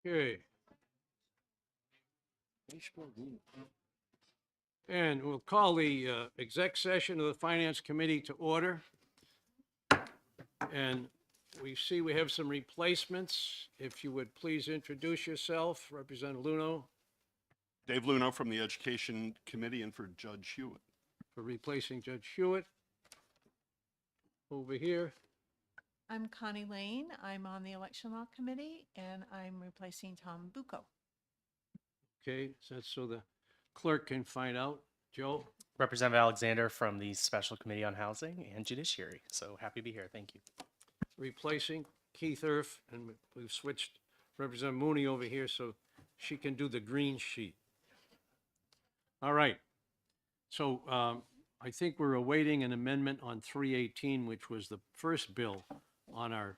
Okay. And we'll call the exec session of the Finance Committee to order. And we see we have some replacements. If you would please introduce yourself, Representative Luno, Dave Luno from the Education Committee and for Judge Hewitt. for replacing Judge Hewitt. Over here, I'm Connie Lane. I'm on the Election Law Committee, and I'm replacing Tom Bucco. okay, so the clerk can find out. Joe, Representative Alexander from the Special Committee on Housing and Judiciary. So happy to be here. Thank you. replacing Keith Erf, and we've switched Representative Mooney over here so she can do the green sheet. All right. So I think we're awaiting an amendment on 318, which was the first bill on our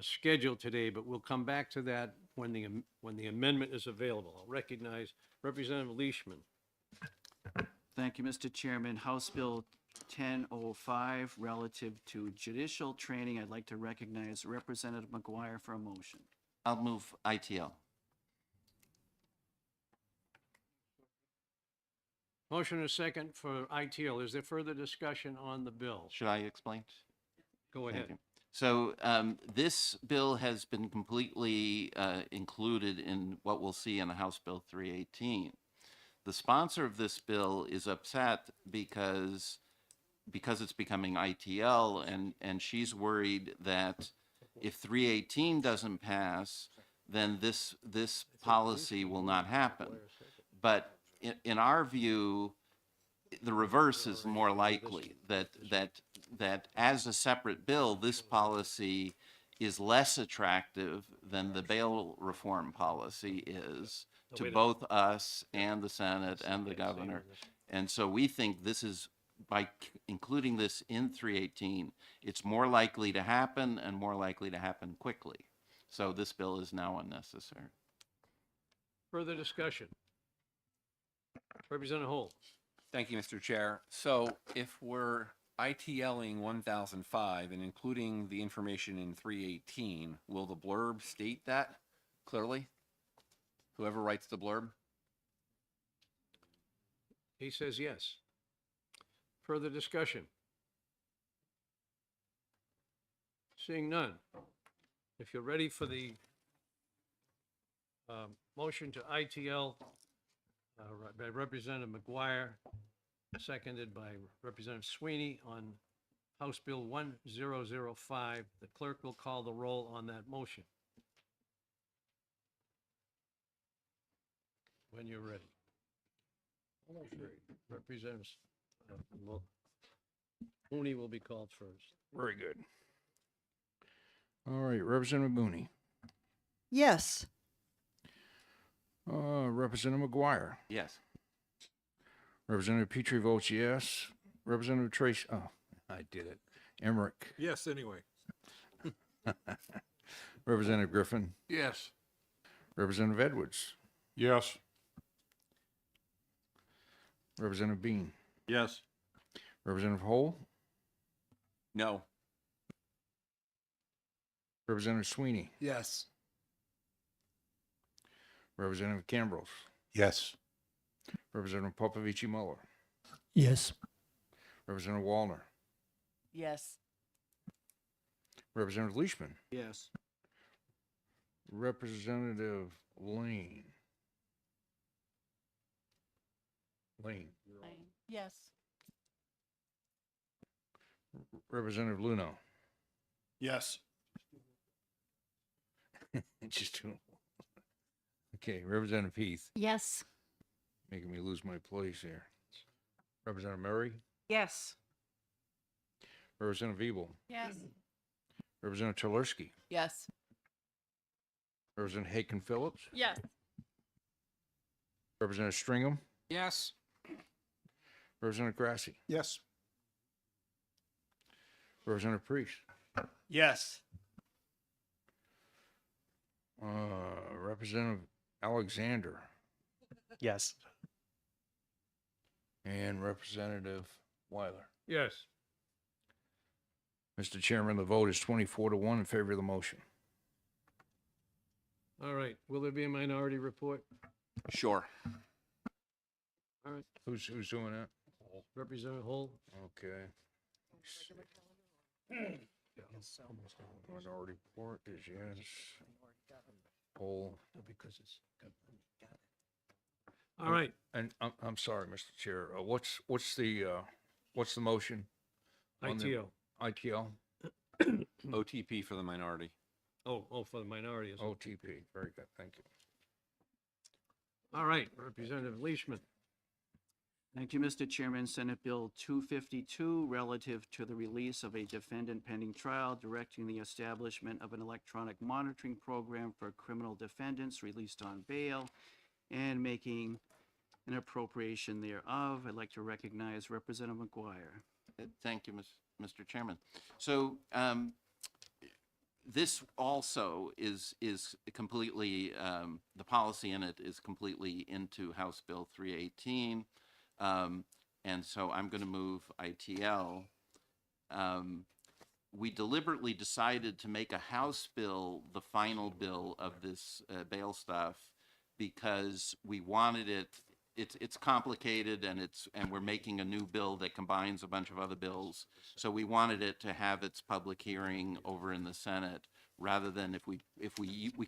schedule today, but we'll come back to that when the amendment is available. I'll recognize Representative Leishman. Thank you, Mr. Chairman. House Bill 1005, relative to judicial training. I'd like to recognize Representative McGuire for a motion. I'll move ITL. Motion and a second for ITL. Is there further discussion on the bill? Should I explain? Go Thank ahead. you. So this bill has been completely included in what we'll see in the House Bill 318. The sponsor of this bill is upset because it's becoming ITL, and she's worried that if 318 doesn't pass, then this policy will not happen. But in our view, the reverse is more likely, that as a separate bill, this policy is less attractive than the bail reform policy is to both us and the Senate and the governor. And so we think this is, by including this in 318, it's more likely to happen and more likely to happen quickly. So this bill is now unnecessary. Further discussion. Representative Holt. Thank you, Mr. Chair. So if we're ITLing 1005 and including the information in 318, will the blurb state that clearly? Whoever writes the blurb? He says yes. Further discussion. Seeing none. If you're ready for the motion to ITL by Representative McGuire, seconded by Representative Sweeney on House Bill 1005, the clerk will call the roll on that motion. When you're ready. Representative Mooney will be called first. Very good. All right, Representative Mooney. Yes. Representative McGuire. Yes. Representative Petrie votes yes. Representative Tracy, oh, I did it. Emmerich. Yes, anyway. Representative Griffin. Yes. Representative Edwards. Yes. Representative Bean. Yes. Representative Hole. No. Representative Sweeney. Yes. Representative Cambrose. Yes. Representative Popovici Muller. Yes. Representative Wallner. Yes. Representative Leishman. Yes. Representative Lane. Yes. Representative Luno. Yes. Just two. Okay, Representative Heath. Yes. Making me lose my place here. Representative Murray. Yes. Representative Ebel. Yes. Representative Chelerski. Yes. Representative Haken Phillips. Yes. Representative Stringham. Yes. Representative Grassi. Yes. Representative Priest. Yes. Representative Alexander Yes. and Representative Weiler. Yes. Mr. Chairman, the vote is 24-1 in favor of the motion. All right, will there be a minority report? Sure. All right, Who's doing that? Representative Hall? Okay. Minority report is yes. Poll. All right, And I'm sorry, Mr. Chair, what's the motion? on the ITO. ITL, OTP for the minority. Oh, for the minority. is- OTP, very good, thank you. All right, Representative Leishman. Thank you, Mr. Chairman. Senate Bill 252, relative to the release of a defendant pending trial, directing the establishment of an electronic monitoring program for criminal defendants released on bail, and making an appropriation thereof. I'd like to recognize Representative McGuire. Thank you, Mr. Chairman. So this also is completely, the policy in it is completely into House Bill 318. And so I'm going to move ITL. We deliberately decided to make a House bill the final bill of this bail stuff because we wanted it. It's complicated and we're making a new bill that combines a bunch of other bills. So we wanted it to have its public hearing over in the Senate rather than if we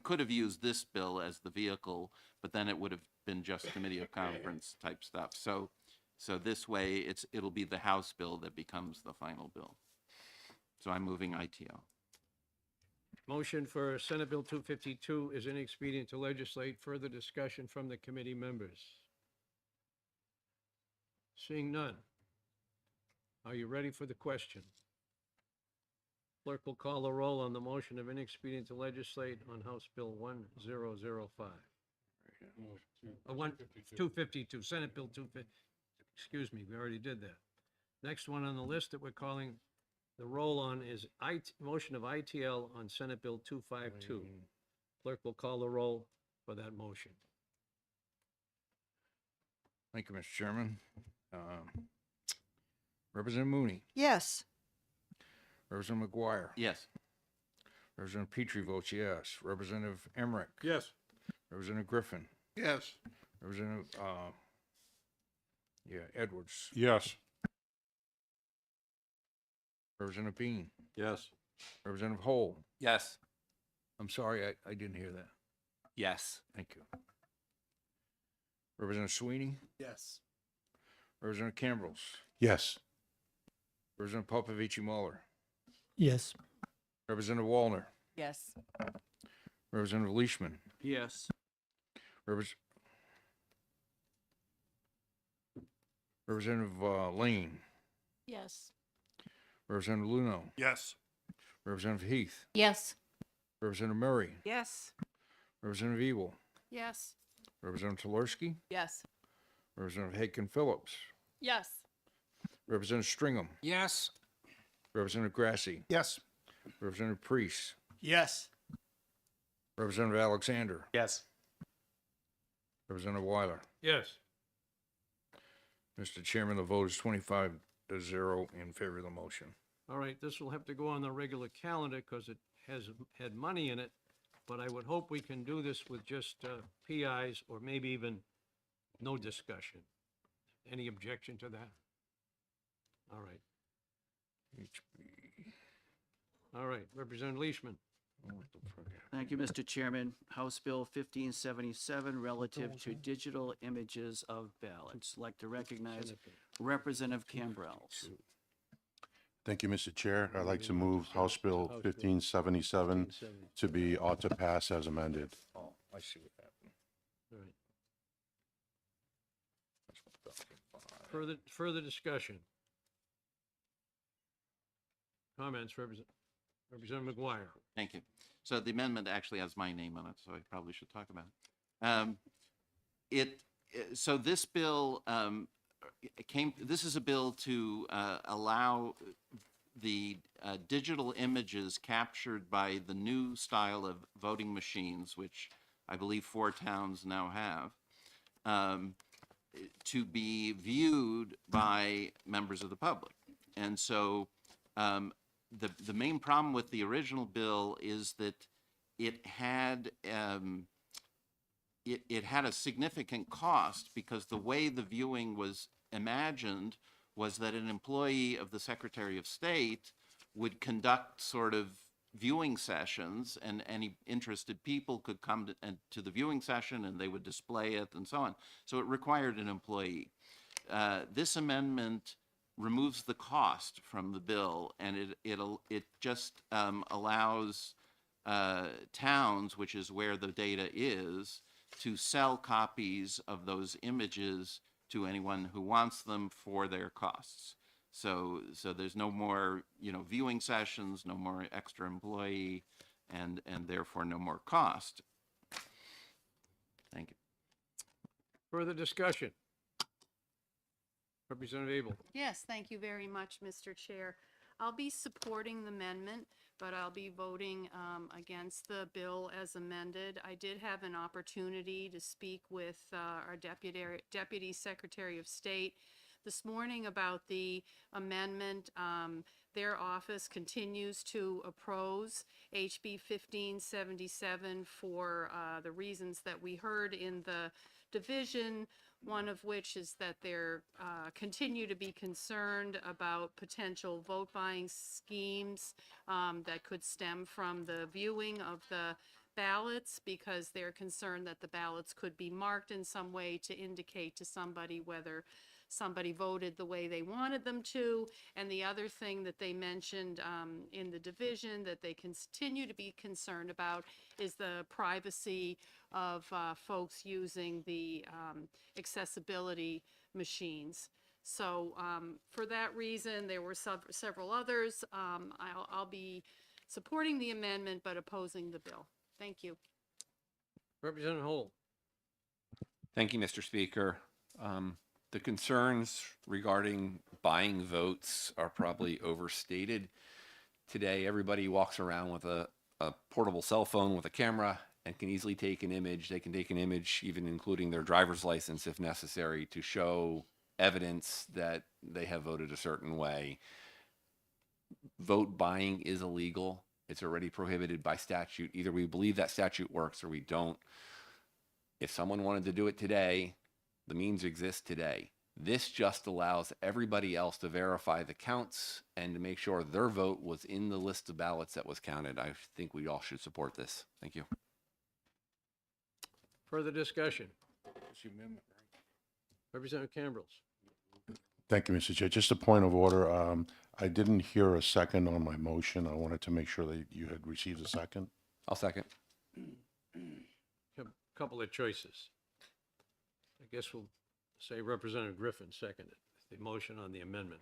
could have used this bill as the vehicle, but then it would have been just committee of conference type stuff. So this way it'll be the House bill that becomes the final bill. So I'm moving ITL. Motion for Senate Bill 252 is inexpedient to legislate. Further discussion from the committee members. Seeing none. Are you ready for the question? Clerk will call the roll on the motion of inexpedient to legislate on House Bill 1005. 252, Senate Bill 250. Excuse me, we already did that. Next one on the list that we're calling the roll on is motion of ITL on Senate Bill 252. Clerk will call the roll for that motion. Thank you, Mr. Chairman. Representative Mooney, Yes. Representative McGuire, Yes. Representative Petrie votes yes. Representative Emmerich, Yes. Representative Griffin, Yes. Representative, Edwards, Yes. Representative Bean, Yes. Representative Hole. Yes. I'm sorry, I didn't hear that. Yes. Thank you. Representative Sweeney, Yes. Representative Cambrils, Yes. Representative Popovici Muller, Yes. Representative Wallner, Yes. Representative Leishman, Yes. Representative Lane, Yes. Representative Luno, Yes. Representative Heath, Yes. Representative Murray, Yes. Representative Evil, Yes. Representative Tulersky, Yes. Representative Haken Phillips, Yes. Representative Stringham, Yes. Representative Grassi, Yes. Representative Priest, Yes. Representative Alexander, Yes. Representative Weiler. Yes. Mr. Chairman, the vote is 25-0 in favor of the motion. All right, this will have to go on the regular calendar because it has had money in it, but I would hope we can do this with just PIs or maybe even no discussion. Any objection to that? All right, all right, Representative Leishman. Thank you, Mr. Chairman. House Bill 1577, relative to digital images of ballots. I'd like to recognize Representative Cambrels. Thank you, Mr. Chair. I'd like to move House Bill 1577 to be ought to pass as amended. Oh, I see what happened. All right. Further discussion? Comments, Representative McGuire? Thank you. So the amendment actually has my name on it, so I probably should talk about it. So this bill this is a bill to allow the digital images captured by the new style of voting machines, which I believe 4 towns now have, to be viewed by members of the public. And so the main problem with the original bill is that it had it had a significant cost because the way the viewing was imagined was that an employee of the Secretary of State would conduct sort of viewing sessions, and any interested people could come to the viewing session, and they would display it and so on. So it required an employee. This amendment removes the cost from the bill, and it just allows towns, which is where the data is, to sell copies of those images to anyone who wants them for their costs. So there's no more, viewing sessions, no more extra employee, and therefore no more cost. Thank you. Further discussion? Representative Abel. Yes, thank you very much, Mr. Chair. I'll be supporting the amendment, but I'll be voting against the bill as amended. I did have an opportunity to speak with our Deputy Secretary of State this morning about the amendment. Their office continues to oppose HB 1577 for the reasons that we heard in the division, one of which is that they're continue to be concerned about potential vote buying schemes that could stem from the viewing of the ballots, because they're concerned that the ballots could be marked in some way to indicate to somebody whether somebody voted the way they wanted them to. And the other thing that they mentioned in the division that they continue to be concerned about is the privacy of folks using the accessibility machines. So for that reason, there were several others. I'll be supporting the amendment but opposing the bill. Thank you. Representative Hall. Thank you, Mr. Speaker. The concerns regarding buying votes are probably overstated. Today, everybody walks around with a portable cell phone with a camera and can easily take an image. They can take an image, even including their driver's license if necessary, to show evidence that they have voted a certain way. Vote buying is illegal. It's already prohibited by statute. Either we believe that statute works or we don't. If someone wanted to do it today, the means exist today. This just allows everybody else to verify the counts and to make sure their vote was in the list of ballots that was counted. I think we all should support this. Thank you. Further discussion? Representative Cambrils. Thank you, Mr. Chair. Just a point of order. I didn't hear a second on my motion. I wanted to make sure that you had received a second. I'll second. A couple of choices. I guess we'll say Representative Griffin seconded the motion on the amendment.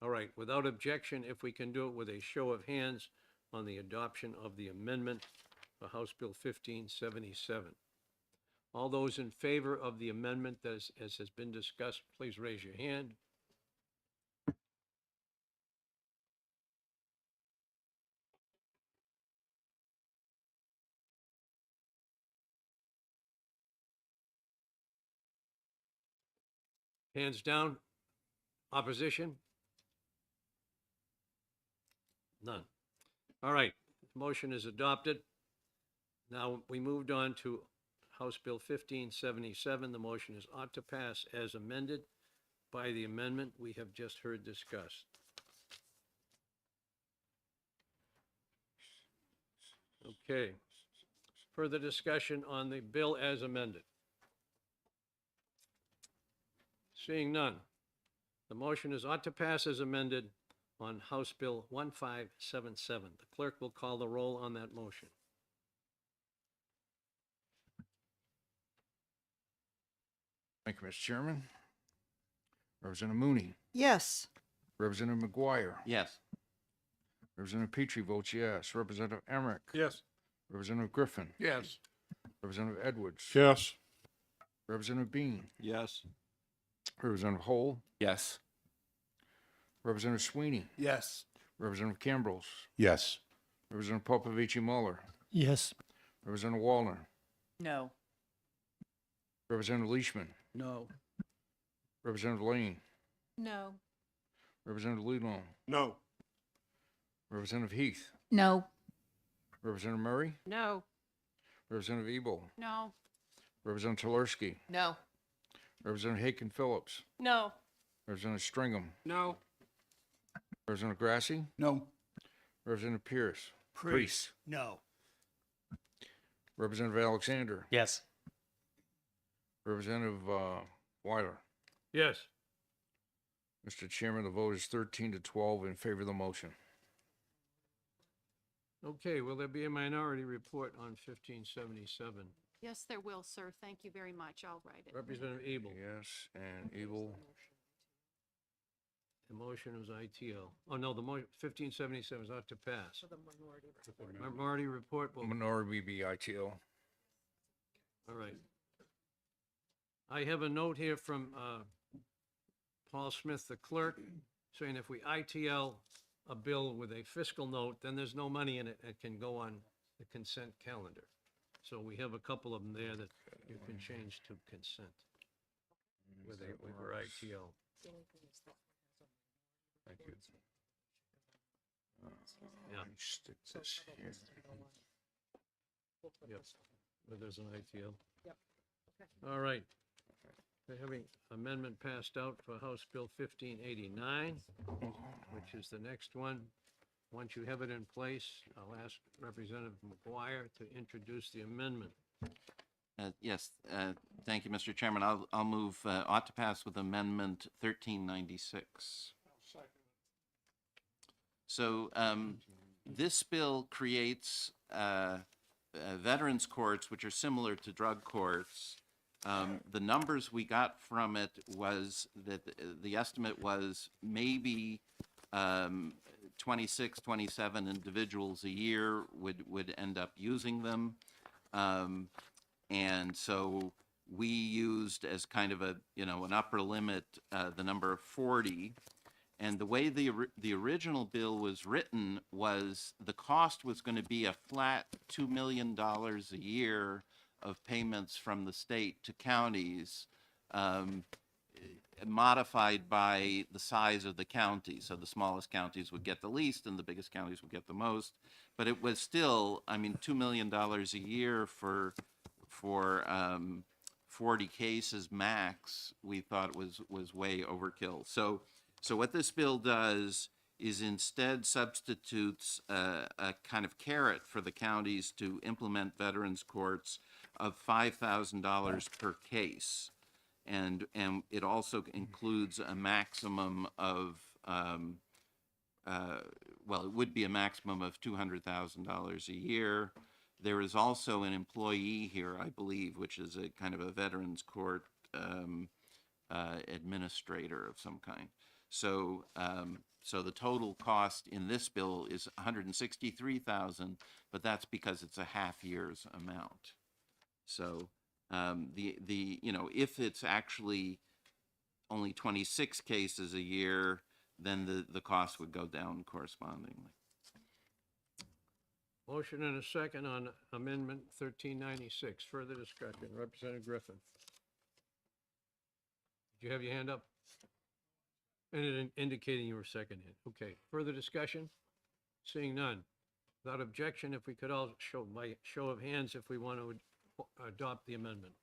All right, without objection, if we can do it with a show of hands on the adoption of the amendment for House Bill 1577. All those in favor of the amendment as has been discussed, please raise your hand. Hands down. Opposition? None. All right, motion is adopted. Now, we moved on to House Bill 1577. The motion is ought to pass as amended by the amendment we have just heard discussed. Okay. Further discussion on the bill as amended? Seeing none. The motion is ought to pass as amended on House Bill 1577. The clerk will call the roll on that motion. Thank you, Mr. Chairman. Representative Mooney. Yes. Representative McGuire. Yes. Representative Petrie votes yes. Representative Emmerich. Yes. Representative Griffin. Yes. Representative Edwards. Yes. Representative Bean. Yes. Representative Hall. Yes. Representative Sweeney. Yes. Representative Cambrils. Yes. Representative Popovici Muller. Yes. Representative Wallner. No. Representative Leishman. No. Representative Lane. No. Representative Lelong. No. Representative Heath. No. Representative Murray, No. Representative Ebel, No. Representative Tularski, No. Representative Haken Phillips, No. Representative Stringham, No. Representative Grassi, No. Representative Pierce. Priest. No. Representative Alexander, Yes. Representative Weiler. Yes. Mr. Chairman, the vote is 13 to 12 in favor of the motion. Okay, will there be a minority report on 1577? Yes, there will, sir. Thank you very much. I'll write it. Representative Abel. Yes, and Ebel, The motion was ITL. Oh, no, the 1577 is not to pass. Minority report will, minority be ITL. all right. I have a note here from Paul Smith, the clerk, saying if we ITL a bill with a fiscal note, then there's no money in it. It can go on the consent calendar. So we have a couple of them there that you can change to consent with our ITL. Thank you. Yeah. Stick this here. Yep, but there's an ITL. Yep. All right. We're having amendment passed out for House Bill 1589, which is the next one. Once you have it in place, I'll ask Representative McGuire to introduce the amendment. Yes, thank you, Mr. Chairman. I'll move, ought to pass with Amendment 1396. So this bill creates veterans courts, which are similar to drug courts. The numbers we got from it was that the estimate was maybe 26, 27 individuals a year would end up using them. And so we used as kind of a, an upper limit, the number of 40. And the way the original bill was written was the cost was going to be a flat $2 million a year of payments from the state to counties, modified by the size of the county. So the smallest counties would get the least and the biggest counties would get the most. But it was still, $2 million a year for 40 cases max, we thought was way overkill. So what this bill does is instead substitutes a kind of carrot for the counties to implement veterans courts of $5,000 per case. And it also includes a maximum of, it would be a maximum of $200,000 a year. There is also an employee here, I believe, which is a kind of a veterans court administrator of some kind. So the total cost in this bill is $163,000, but that's because it's a half year's amount. So if it's actually only 26 cases a year, then the cost would go down correspondingly. Motion and a second on Amendment 1396. Further discussion. Representative Griffin. Did you have your hand up? And it indicating you were seconded. Okay. Further discussion? Seeing none. Without objection, if we could all show by show of hands if we want to adopt the amendment.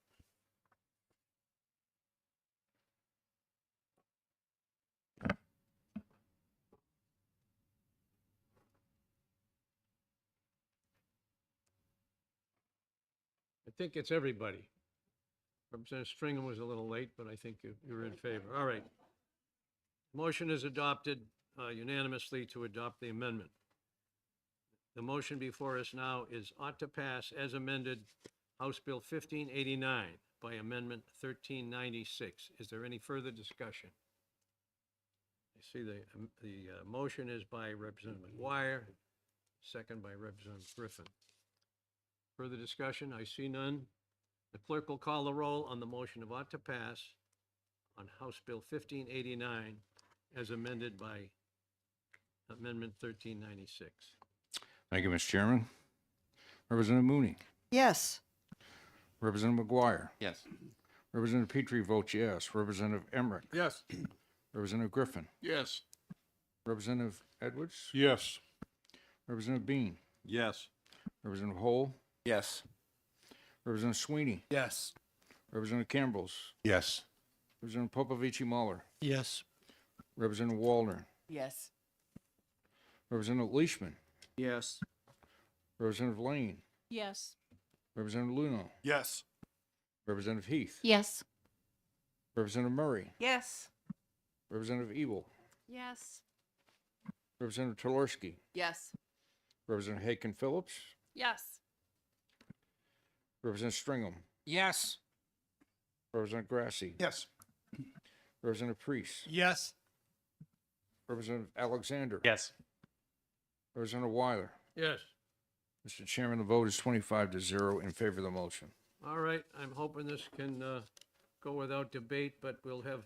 I think it's everybody. Representative Stringham was a little late, but I think you're in favor. All right. Motion is adopted unanimously to adopt the amendment. The motion before us now is ought to pass as amended House Bill 1589 by Amendment 1396. Is there any further discussion? I see the motion is by Representative McGuire, second by Representative Griffin. Further discussion? I see none. The clerk will call the roll on the motion of ought to pass on House Bill 1589 as amended by Amendment 1396. Thank you, Mr. Chairman. Representative Mooney, Yes. Representative McGuire, Yes. Representative Petrie votes yes. Representative Emmerich, Yes. Representative Griffin, Yes. Representative Edwards, Yes. Representative Bean, Yes. Representative Hole, Yes. Representative Sweeney, Yes. Representative Campbells, Yes. Representative Popovici Muller, Yes. Representative Wallner, Yes. Representative Leishman, Yes. Representative Lane, Yes. Representative Luno, Yes. Representative Heath, Yes. Representative Murray, Yes. Representative Ebel, Yes. Representative Tolarski, Yes. Representative Haken Phillips, Yes. Representative Stringham, Yes. Representative Grassi, Yes. Representative Priest, Yes. Representative Alexander, Yes. Representative Weiler. Yes. Mr. Chairman, the vote is 25-0 in favor of the motion. All right, I'm hoping this can go without debate, but we'll have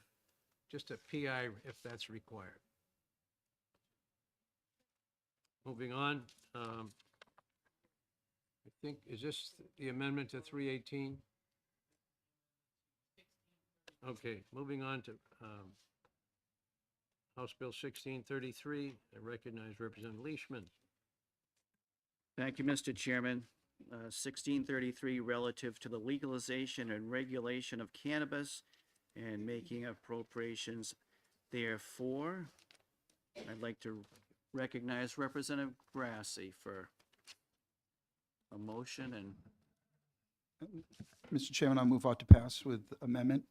just a PI if that's required. Moving on, I think, is this the amendment to 318? Okay, moving on to House Bill 1633. I recognize Representative Leishman. Thank you, Mr. Chairman. 1633, relative to the legalization and regulation of cannabis and making appropriations therefore. I'd like to recognize Representative Grassi for a motion and Mr. Chairman, I move ought to pass with amendment.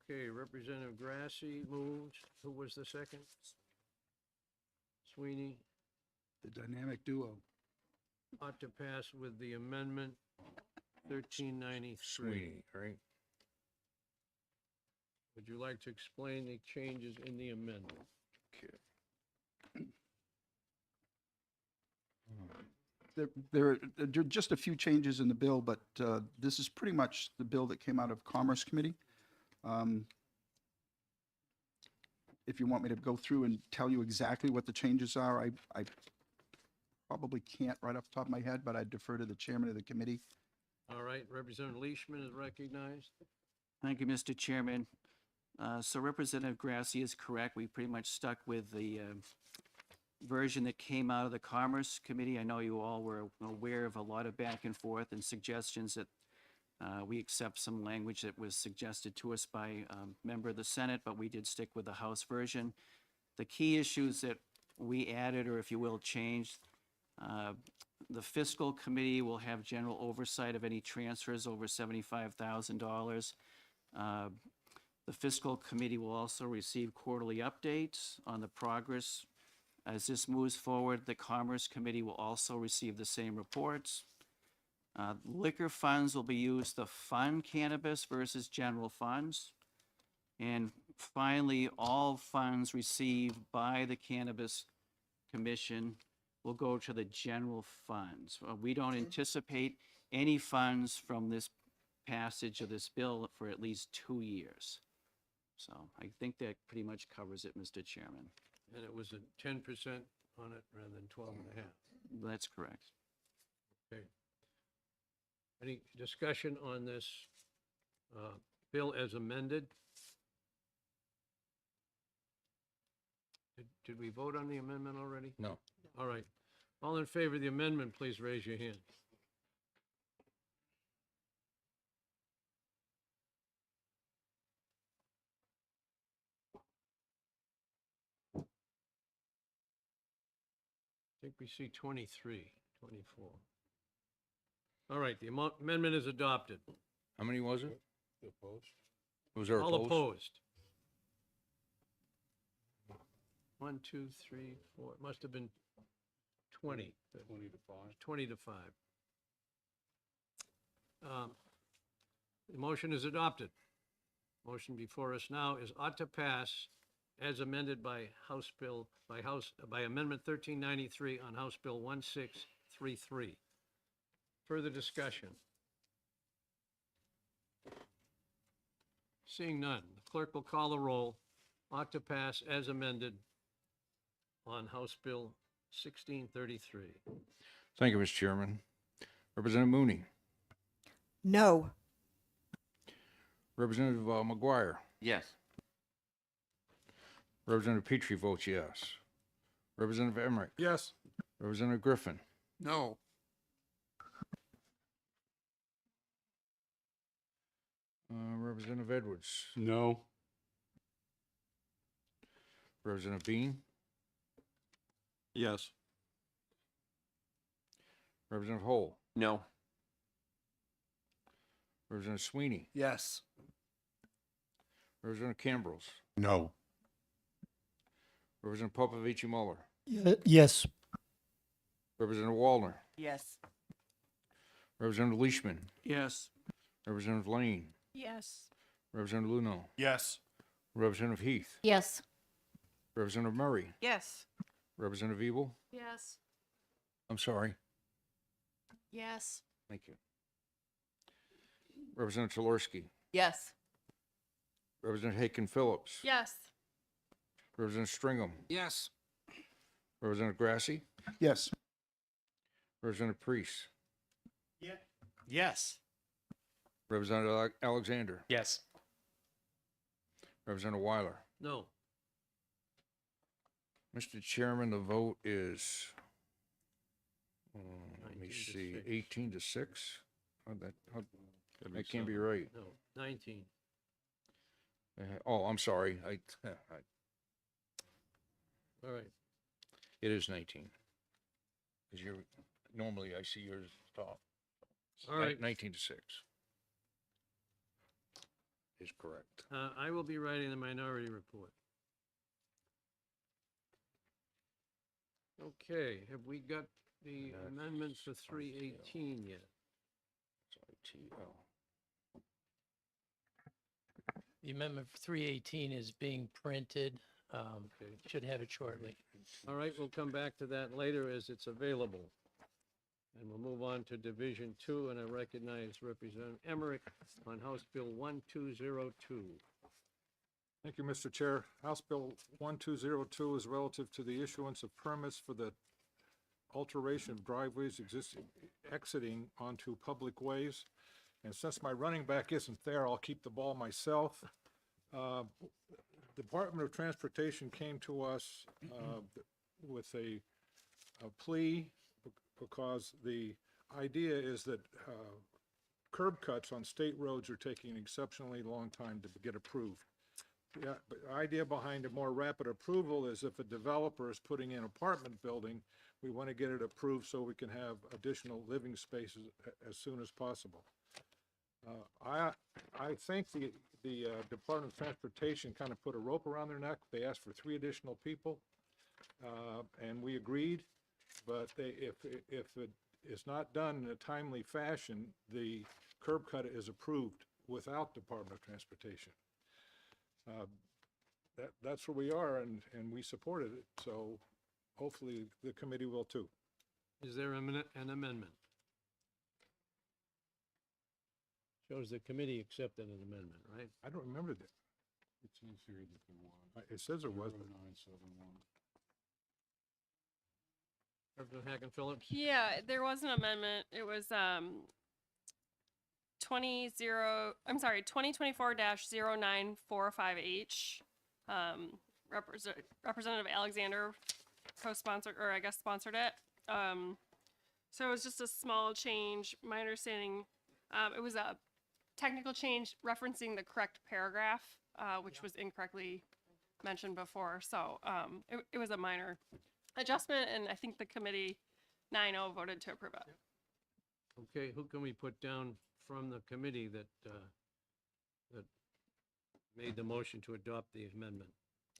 Okay, Representative Grassi moves. Who was the second? Sweeney. The dynamic duo. Ought to pass with the amendment 1393. Sweeney, right? Would you like to explain the changes in the amendment? There are just a few changes in the bill, but this is pretty much the bill that came out of Commerce Committee. If you want me to go through and tell you exactly what the changes are, I probably can't right off the top of my head, but I defer to the chairman of the committee. All right, Representative Leishman is recognized. thank you, Mr. Chairman. So Representative Grassi is correct. We pretty much stuck with the version that came out of the Commerce Committee. I know you all were aware of a lot of back and forth and suggestions that we accept some language that was suggested to us by a member of the Senate, but we did stick with the House version. The key issues that we added, or if you will, changed, the Fiscal Committee will have general oversight of any transfers over $75,000. The Fiscal Committee will also receive quarterly updates on the progress. As this moves forward, the Commerce Committee will also receive the same reports. Liquor funds will be used to fund cannabis versus general funds. And finally, all funds received by the Cannabis Commission will go to the general funds. We don't anticipate any funds from this passage of this bill for at least 2 years. So I think that pretty much covers it, Mr. Chairman. And it was a 10% on it rather than 12.5. That's correct. Okay. Any discussion on this bill as amended? Did we vote on the amendment already? No. All right. All in favor of the amendment, please raise your hand. I think we see 23, 24. All right, the amendment is adopted. How many was it? Opposed? Was there All opposed? opposed? 1, 2, 3, 4, it must have been 20. 20 to 5. 20 to 5. The motion is adopted. Motion before us now is ought to pass as amended by by Amendment 1393 on House Bill 1633. Further discussion? Seeing none, the clerk will call the roll. Ought to pass as amended on House Bill 1633. Thank you, Mr. Chairman. Representative Mooney, No. Representative McGuire, Yes. Representative Petrie votes yes. Representative Emmerich, Yes. Representative Griffin, No. Representative Edwards, No. Representative Bean, Yes. Representative Hole, No. Representative Sweeney, Yes. Representative Cambrils, No. Representative Popovici Muller, Yes. Representative Wallner, Yes. Representative Leishman, Yes. Representative Lane, Yes. Representative Luno, Yes. Representative Heath, Yes. Representative Murray, Yes. Representative Evil, Yes. I'm sorry, Yes. thank you. Representative Telersky, Yes. Representative Haken Phillips, Yes. Representative Stringham, Yes. Representative Grassi, Yes. Representative Priest, Yes. Representative Alexander, Yes. Representative Weiler. No. Mr. Chairman, the vote is, let 19 me to see, 6. 18 to 6? That can't be right. No, 19. Oh, I'm sorry. All right. It is 19. Because normally I see yours top. All right. 19 to 6 is correct. I will be writing the minority report. Okay, have we got the That's amendment for 318 yet? ITL. The amendment for 318 is being printed. Okay. Should have it shortly. All right, we'll come back to that later as it's available. And we'll move on to Division 2, and I recognize Representative Emmerich on House Bill 1202. Thank you, Mr. Chair. House Bill 1202 is relative to the issuance of permits for the alteration of driveways exiting onto public ways. And since my running back isn't there, I'll keep the ball myself. Department of Transportation came to us with a plea because the idea is that curb cuts on state roads are taking an exceptionally long time to get approved. Yeah, but the idea behind a more rapid approval is if a developer is putting in apartment building, we want to get it approved so we can have additional living spaces as soon as possible. I think the Department of Transportation kind of put a rope around their neck. They asked for 3 additional people, and we agreed. But if it is not done in a timely fashion, the curb cut is approved without Department of Transportation. That's where we are, and we supported it, so hopefully the committee will too. Is there an amendment? Shows the committee accepted an amendment, right? I don't remember that. It says here that there was. It says there was. 0971. Representative Hacken Phillips? Yeah, there was an amendment. It was 2024-0945H. Representative Alexander co-sponsored, or I guess sponsored it. So it was just a small change. My understanding, it was a technical change referencing the correct paragraph, which was incorrectly mentioned before. So it was a minor adjustment, and I think the committee 9-0 voted to approve it. Okay, who can we put down from the committee that made the motion to adopt the amendment?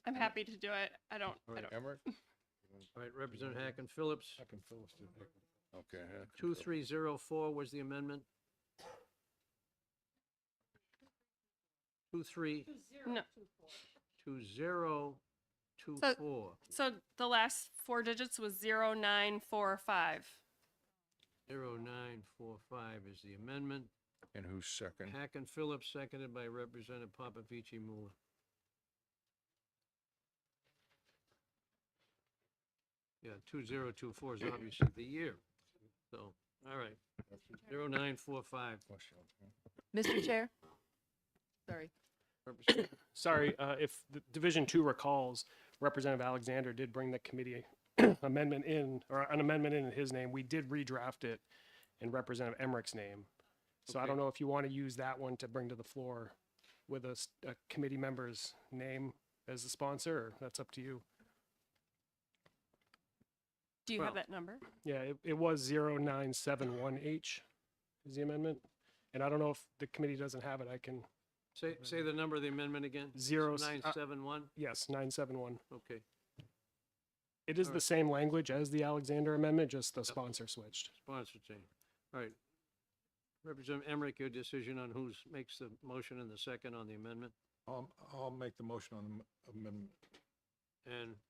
I'm happy to do it. I don't. Emmerich? All right, Representative Hacken Phillips. Hacken Phillips did it. Okay. 2304 was the amendment. No. 2024. So the last 4 digits was 0945. 0945 is the amendment. And who's second? Hacken Phillips, seconded by Representative Popovici Muller. Yeah, 2024 is obviously the year. So, all right. 0945. Mr. Chair? Sorry. Representative- Sorry, if the Division 2 recalls, Representative Alexander did bring the committee amendment in, or an amendment in his name. We did redraft it in Representative Emmerich's name. So I Okay. don't know if you want to use that one to bring to the floor with a committee member's name as the sponsor, or that's up to you. Do you Well- have that number? Yeah, it was 0971H is the amendment. And I don't know if the committee doesn't have it. I can, Say the number of the amendment again. 971? yes, 971. Okay. It is All the right. same language as the Alexander Amendment, just the sponsor switched. Sponsor change. All right. Representative Emmerich, your decision on who's makes the motion and the second on the amendment, I'll make the motion on the amendment. and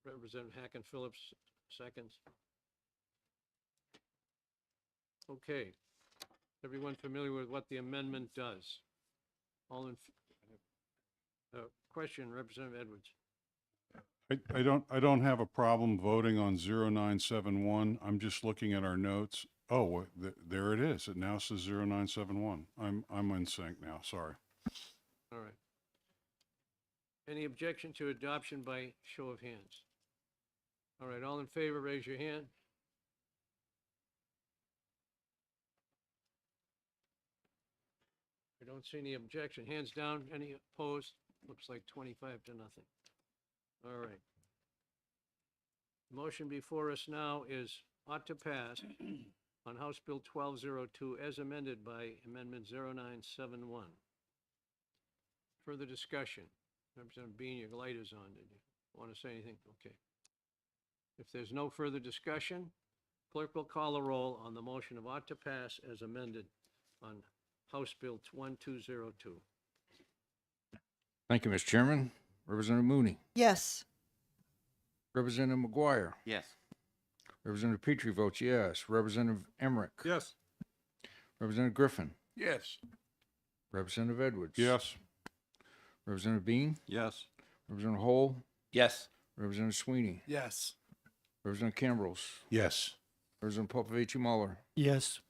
Representative Hacken Phillips seconds. Okay. Everyone familiar with what the amendment does? All in, question, Representative Edwards. I don't have a problem voting on 0971. I'm just looking at our notes. Oh, there it is. It now says 0971. I'm in sync now, sorry. All right. Any objection to adoption by show of hands? All right, all in favor, raise your hand. I don't see any objection. Hands down, any opposed? Looks like 25 to nothing. All right. Motion before us now is ought to pass on House Bill 1202 as amended by Amendment 0971. Further discussion? Representative Bean, your light is on. Did you want to say anything? Okay. If there's no further discussion, clerk will call a roll on the motion of ought to pass as amended on House Bill 1202. Thank you, Mr. Chairman. Representative Mooney, Yes. Representative McGuire, Yes. Representative Petrie votes yes. Representative Emmerich, Yes. Representative Griffin, Yes. Representative Edwards. Yes. Representative Bean, Yes. Representative Hall, Yes. Representative Sweeney, Yes. Representative Cambrose, Yes. Representative Popovich Muller, Yes.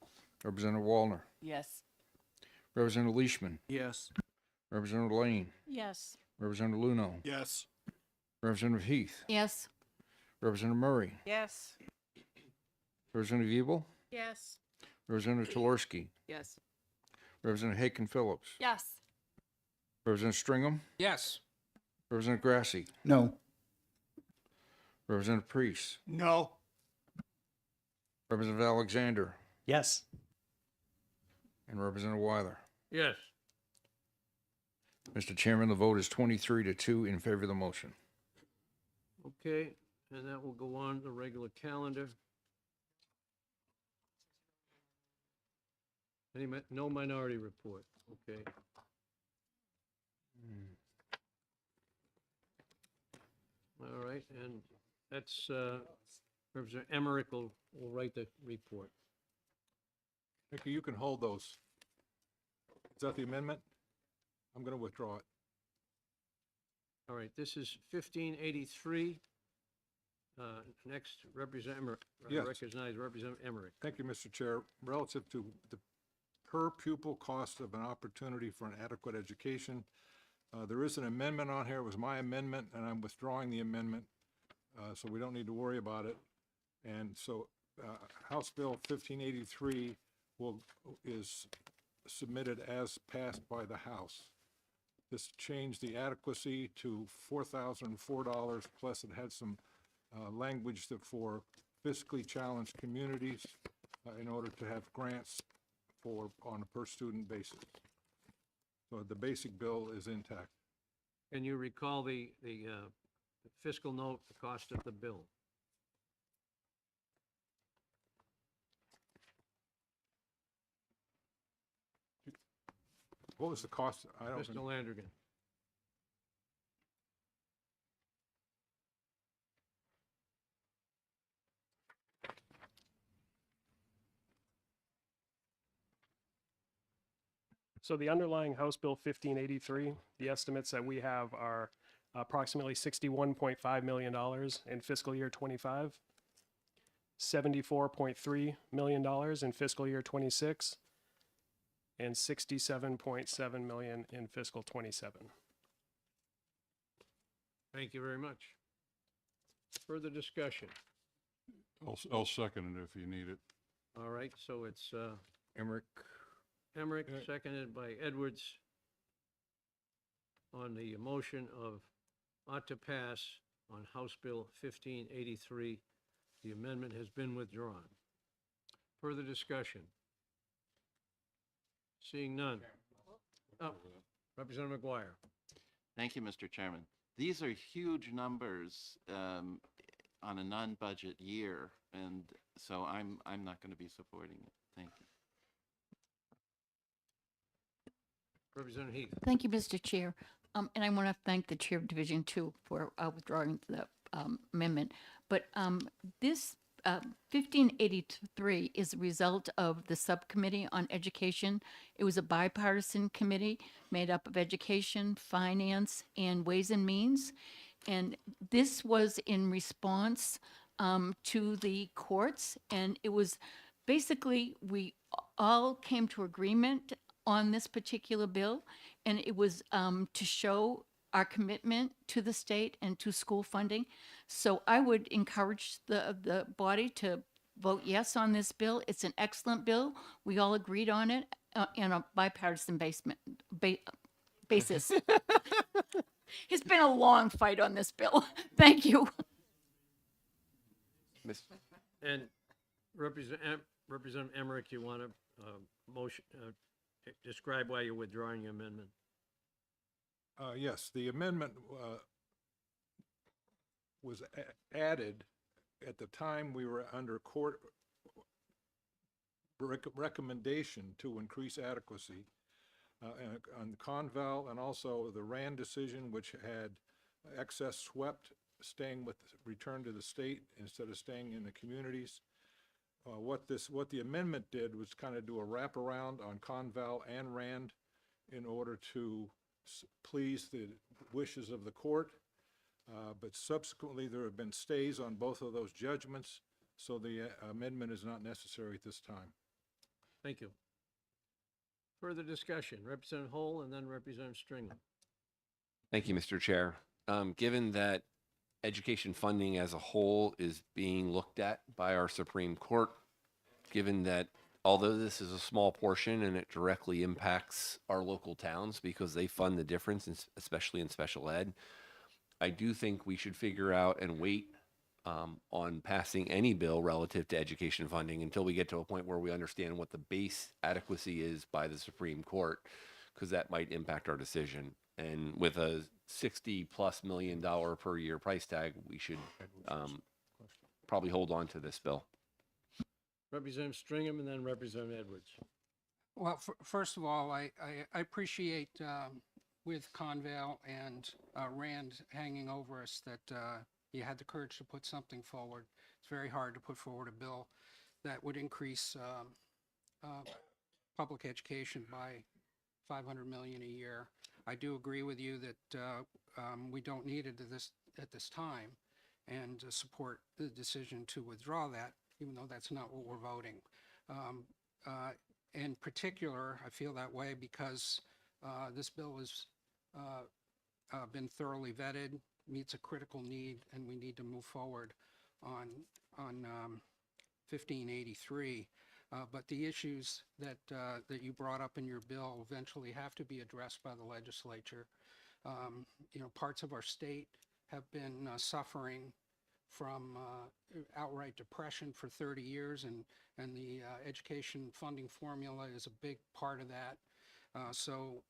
Representative Wallner, Yes. Representative Leishman, Yes. Representative Lane, Yes. Representative Luno, Yes. Representative Heath, Yes. Representative Murray, Yes. Representative Evil, Yes. Representative Tolarski, Yes. Representative Haken Phillips, Yes. Representative Stringham, Yes. Representative Grassy, No. Representative Priest, No. Representative Alexander, Yes. and Representative Weiler. Yes. Mr. Chairman, the vote is 23-2 in favor of the motion. Okay, and that will go on the regular calendar. No minority report, okay. All right, and that's, Representative Emmerich will write the report. Nikki, you can hold those. Is that the amendment? I'm going to withdraw it. All right, this is 1583. Next, Representative Emmerich, Yes. recognize Representative Emmerich. Thank you, Mr. Chair. Relative to the per pupil cost of an opportunity for an adequate education, there is an amendment on here. It was my amendment, and I'm withdrawing the amendment, so we don't need to worry about it. And so House Bill 1583 is submitted as passed by the House. This changed the adequacy to $4,004, plus it had some language that for fiscally challenged communities in order to have grants on a per-student basis. So the basic bill is intact. Can you recall the fiscal note, the cost of the bill? What was the cost? I don't. Mr. Landrigan. So the underlying House Bill 1583, the estimates that we have are approximately $61.5 million in fiscal year 25, $74.3 million in fiscal year 26, and $67.7 million in fiscal 27. Thank you very much. Further discussion? I'll second it if you need it. All right, so it's Emmerich, Emmerich, seconded by Edwards, on the motion of ought to pass on House Bill 1583. The amendment has been withdrawn. Further discussion? Seeing none. Oh, Representative McGuire. Thank you, Mr. Chairman. These are huge numbers on a non-budget year, and so I'm not going to be supporting it. Thank you. Representative Heath. Thank you, Mr. Chair. And I want to thank the Chair of Division 2 for withdrawing the amendment. But this 1583 is a result of the Subcommittee on Education. It was a bipartisan committee made up of Education, Finance, and Ways and Means. And this was in response to the courts. And it was basically, we all came to agreement on this particular bill, and it was to show our commitment to the state and to school funding. So I would encourage the body to vote yes on this bill. It's an excellent bill. We all agreed on it on a bipartisan basis. It's been a long fight on this bill. Thank you. And Representative Emmerich, you want to motion, describe why you're withdrawing your amendment? Yes, the amendment was added at the time we were under court recommendation to increase adequacy on Conval, and also the Rand decision, which had excess swept staying with, returned to the state instead of staying in the communities. What the amendment did was kind of do a wraparound on Conval and Rand in order to please the wishes of the court. But subsequently, there have been stays on both of those judgments, so the amendment is not necessary at this time. Thank you. Further discussion, Representative Hall and then Representative Stringer. Thank you, Mr. Chair. Given that education funding as a whole is being looked at by our Supreme Court, given that although this is a small portion and it directly impacts our local towns because they fund the difference, especially in special ed, I do think we should figure out and wait on passing any bill relative to education funding until we get to a point where we understand what the base adequacy is by the Supreme Court, because that might impact our decision. And with a $60+ million per year price tag, we should probably hold on to this bill. Representative Stringham and then Representative Edwards. Well, first of all, I appreciate with Conval and Rand hanging over us that you had the courage to put something forward. It's very hard to put forward a bill that would increase public education by $500 million a year. I do agree with you that we don't need it at this time, and support the decision to withdraw that, even though that's not what we're voting. In particular, I feel that way because this bill has been thoroughly vetted, meets a critical need, and we need to move forward on 1583. But the issues that you brought up in your bill eventually have to be addressed by the legislature. Parts of our state have been suffering from outright depression for 30 years, and the education funding formula is a big part of that. So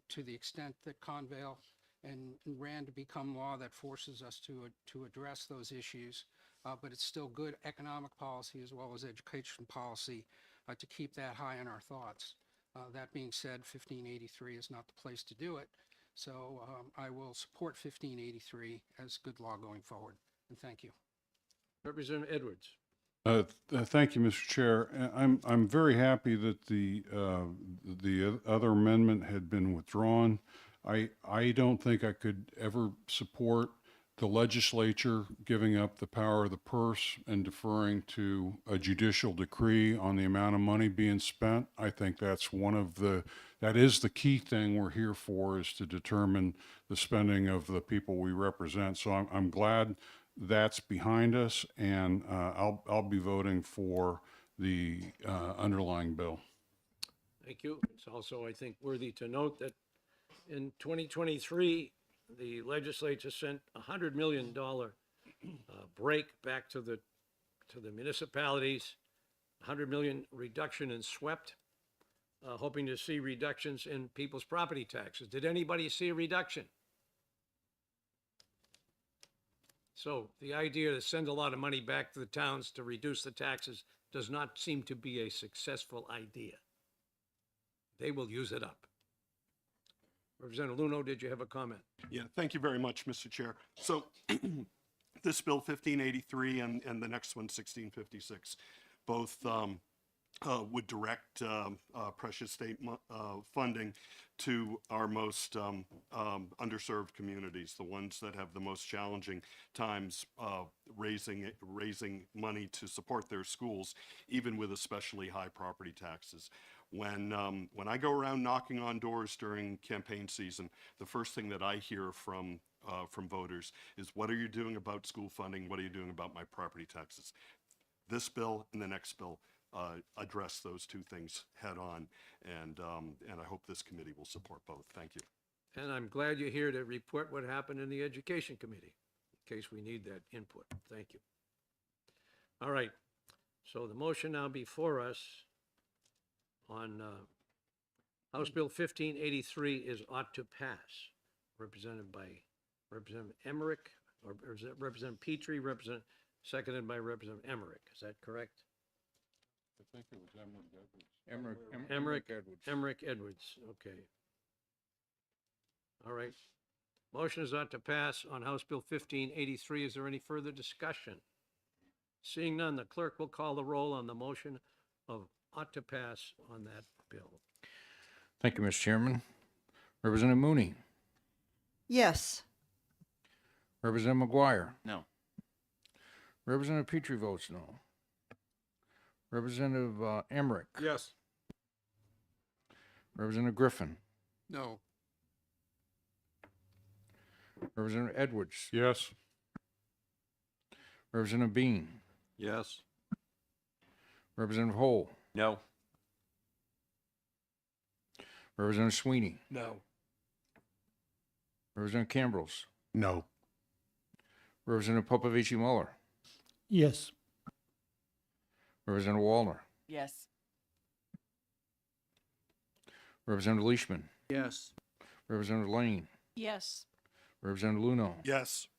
to the extent that Conval and Rand become law, that forces us to address those issues. But it's still good economic policy as well as education policy to keep that high in our thoughts. That being said, 1583 is not the place to do it. So I will support 1583 as good law going forward. And thank you. Representative Edwards. Thank you, Mr. Chair. I'm very happy that the other amendment had been withdrawn. I don't think I could ever support the legislature giving up the power of the purse and deferring to a judicial decree on the amount of money being spent. I think that's that is the key thing we're here for, is to determine the spending of the people we represent. So I'm glad that's behind us, and I'll be voting for the underlying bill. Thank you. It's also, I think, worthy to note that in 2023, the legislature sent $100 million break back to the municipalities, 100 million reduction in SWEPT, hoping to see reductions in people's property taxes. Did anybody see a reduction? So the idea to send a lot of money back to the towns to reduce the taxes does not seem to be a successful idea. They will use it up. Representative Luno, did you have a comment? Yeah, thank you very much, Mr. Chair. So this bill 1583 and the next one 1656, both would direct precious state funding to our most underserved communities, the ones that have the most challenging times raising money to support their schools, even with especially high property taxes. When I go around knocking on doors during campaign season, the first thing that I hear from voters is, what are you doing about school funding? What are you doing about my property taxes? This bill and the next bill address those two things head on, and I hope this committee will support both. Thank you. And I'm glad you're here to report what happened in the Education Committee, in case we need that input. Thank you. All right, so the motion now before us on House Bill 1583 is ought to pass, represented by Representative Emmerich, or is it Representative Petrie, seconded by Representative Emmerich. Is that correct? I think it was Emmerich Edwards. Emmerich Edwards, okay. All right. Motion is ought to pass on House Bill 1583. Is there any further discussion? Seeing none, the clerk will call the roll on the motion of ought to pass on that bill. Thank you, Mr. Chairman. Representative Mooney. Yes. Representative McGuire. No. Representative Petrie votes no. Representative Emmerich. Yes. Representative Griffin. No. Representative Edwards. Yes. Representative Bean. Yes. Representative Hole. No. Representative Sweeney. No. Representative Cambrils. No. Representative Popovici Muller. Yes. Representative Wallner. Yes. Representative Leishman. Yes. Representative Lane. Yes. Representative Luno. Yes.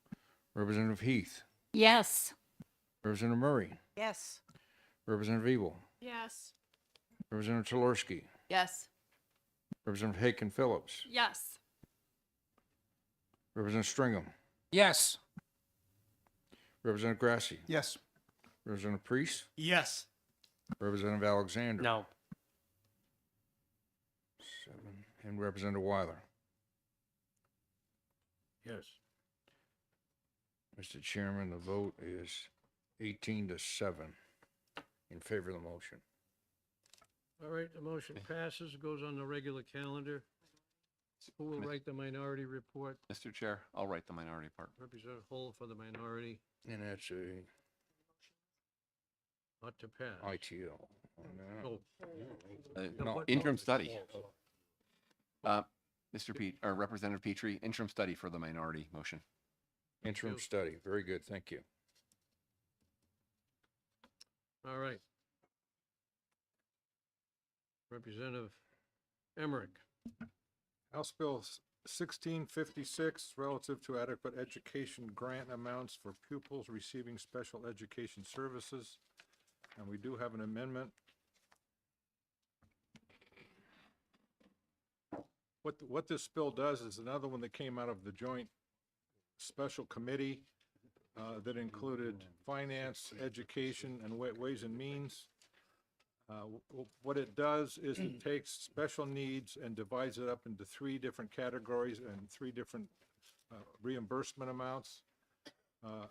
Representative Heath. Yes. Representative Murray. Yes. Representative Evil. Yes. Representative Telersky. Yes. Representative Haken Phillips. Yes. Representative Stringham. Yes. Representative Grassi. Yes. Representative Priest. Yes. Representative Alexander. No. 7. And Representative Weiler. Yes. Mr. Chairman, the vote is 18-7 in favor of the motion. All right, the motion passes, goes on the regular calendar. Who will write the minority report? Mr. Chair, I'll write the minority part. Representative Hall for the minority. And that's a Ought to pass. ITL. on that. Oh, No, what- interim study. Mr. Pete, or Representative Petrie, interim study for the minority motion. Interim study. Very good. Thank you. all right. Representative Emmerich. House Bill 1656, relative to adequate education grant amounts for pupils receiving special education services. And we do have an amendment. What this bill does is another one that came out of the joint special committee that included finance, education, and ways and means. What it does is it takes special needs and divides it up into 3 different categories and 3 different reimbursement amounts. How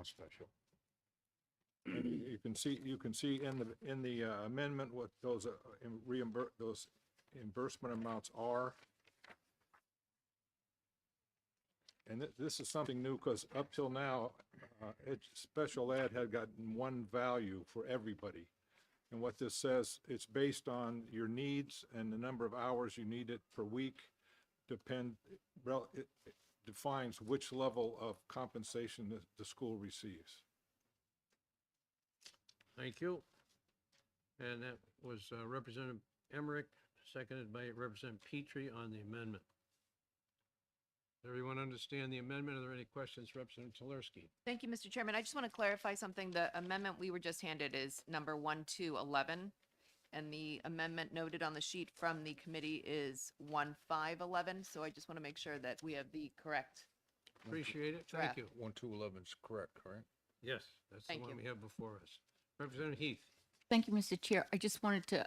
special. And you can see in the amendment what those reimbursement amounts are. and this is something new, because up till now, special ed had gotten one value for everybody. And what this says, it's based on your needs and the number of hours you need it per week. It defines which level of compensation the school receives. Thank you. And that was Representative Emmerich, seconded by Representative Petrie on the amendment. Does everyone understand the amendment? Are there any questions, Representative Telersky? Thank you, Mr. Chairman. I just want to clarify something. The amendment we were just handed is number 1211, and the amendment noted on the sheet from the committee is 1511. So I just want to make sure that we have the correct. Appreciate it. Thank Draft. you. 1211 is correct, Yes, that's the Thank one you. we have before us. Representative Heath. Thank you, Mr. Chair. I just wanted to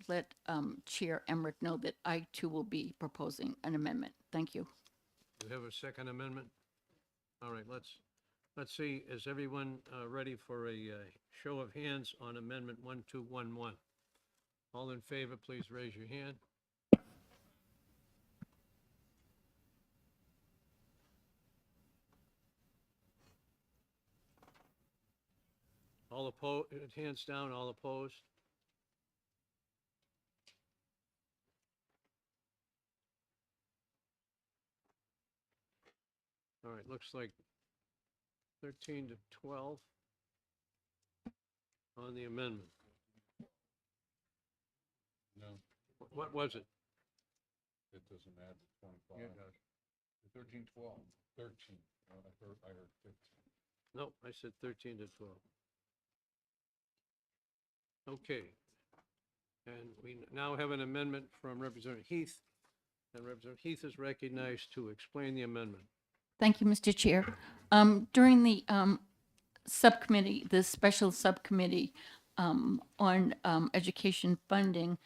let Chair Emmerich know that I too will be proposing an amendment. Thank you. Do we have a second amendment? All right, let's see, is everyone ready for a show of hands on Amendment 1211? All in favor, please raise your hand. All opposed, hands down, all opposed? All right, looks like 13 to 12 on the amendment. No, What was it? it doesn't add the 25. Yeah, it does. 13, 12, 13. I heard 15. No, I said 13 to 12. Okay. And we now have an amendment from Representative Heath, and Representative Heath is recognized to explain the amendment. Thank you, Mr. Chair. During the subcommittee, the special subcommittee on education funding,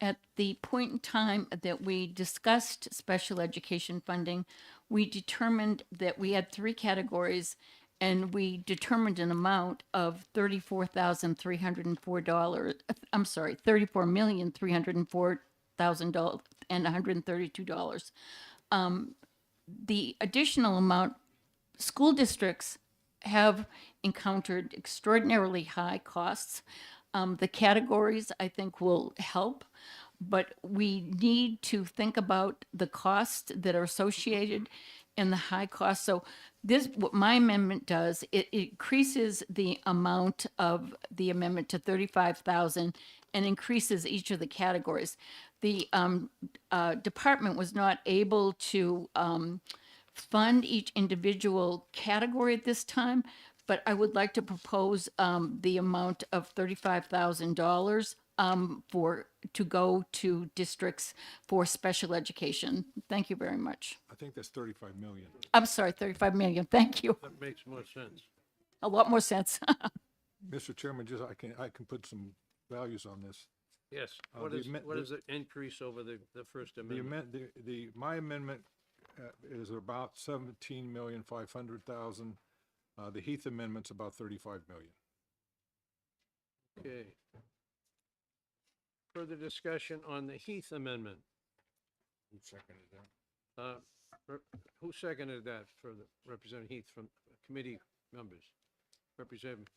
at the point in time that we discussed special education funding, we determined that we had three categories, and we determined an amount of $34,304. I'm sorry, $34,304,000 and $132. The additional amount, school districts have encountered extraordinarily high costs. The categories, I think, will help, but we need to think about the costs that are associated and the high costs. So this, what my amendment does, it increases the amount of the amendment to 35,000 and increases each of the categories. The department was not able to fund each individual category at this time, but I would like to propose the amount of $35,000 to go to districts for special education. Thank you very much. I think that's 35 million. I'm sorry, 35 million. Thank you. That makes more sense. A lot more sense. Mr. Chairman, just I can put some values on this. Yes, Uh, what the is, amen- what the- is the increase over the first The amendment? my amendment is about 17,500,000. The Heath amendment's about 35 million. Okay. Further discussion on the Heath amendment? Who seconded that? Who seconded that for the Representative Heath from committee members? Representative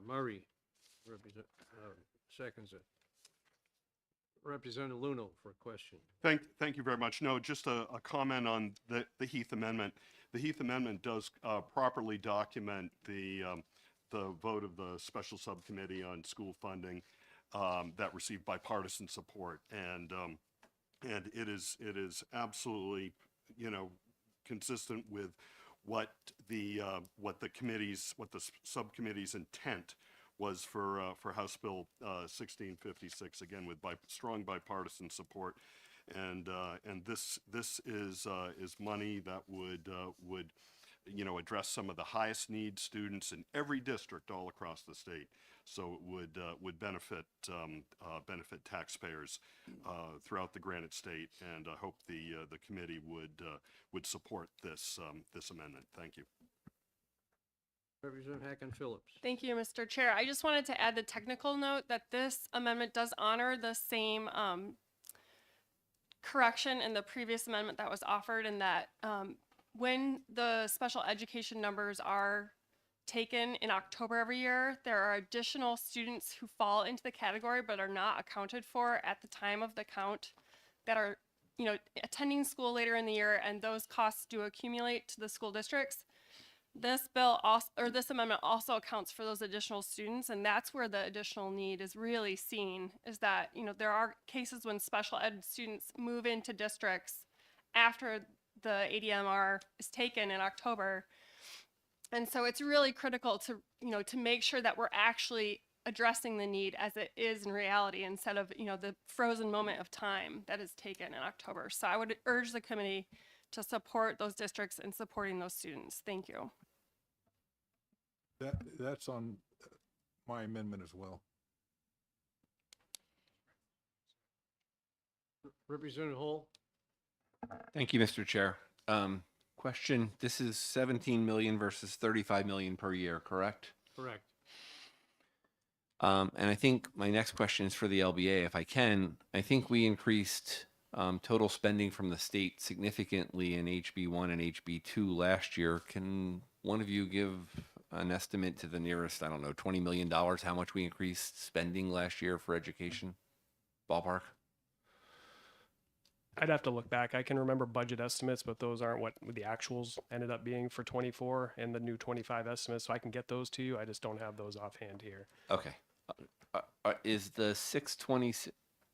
Murray seconds it. Representative Luno for a question. Thank you very much. No, just a comment on the Heath Amendment. The Heath Amendment does properly document the vote of the Special Subcommittee on School Funding that received bipartisan support, and it is absolutely, consistent with what the subcommittee's intent was for House Bill 1656, again with strong bipartisan support, and this is money that would address some of the highest need students in every district all across the state. So it would benefit taxpayers throughout the Granite State, and I hope the committee would support this amendment. Thank you. Representative Hacken Phillips. Thank you, Mr. Chair. I just wanted to add the technical note that this amendment does honor the same correction in the previous amendment that was offered, and that when the special education numbers are taken in October every year, there are additional students who fall into the category but are not accounted for at the time of the count that are, you know, attending school later in the year, and those costs do accumulate to the school districts. This bill also, or this amendment also accounts for those additional students, and that's where the additional need is really seen, is that, you know, there are cases when special ed students move into districts after the ADMR is taken in October. And so it's really critical to, you know, to make sure that we're actually addressing the need as it is in reality, instead of, you know, the frozen moment of time that is taken in October. So I would urge the committee to support those districts and supporting those students. Thank you. That's on my amendment as well. Representative Hall? Thank you, Mr. Chair. Question, this is 17 million versus 35 million per year, correct? Correct. And I think my next question is for the LBA, if I can. I think we increased total spending from the state significantly in HB1 and HB2 last year. Can one of you give an estimate to the nearest, I don't know, $20 million, how much we increased spending last year for education? Ballpark? I'd have to look back. I can remember budget estimates, but those aren't what the actuals ended up being for 24 and the new 25 estimates. So I can get those to you. I just don't have those offhand here. Okay. Is the 620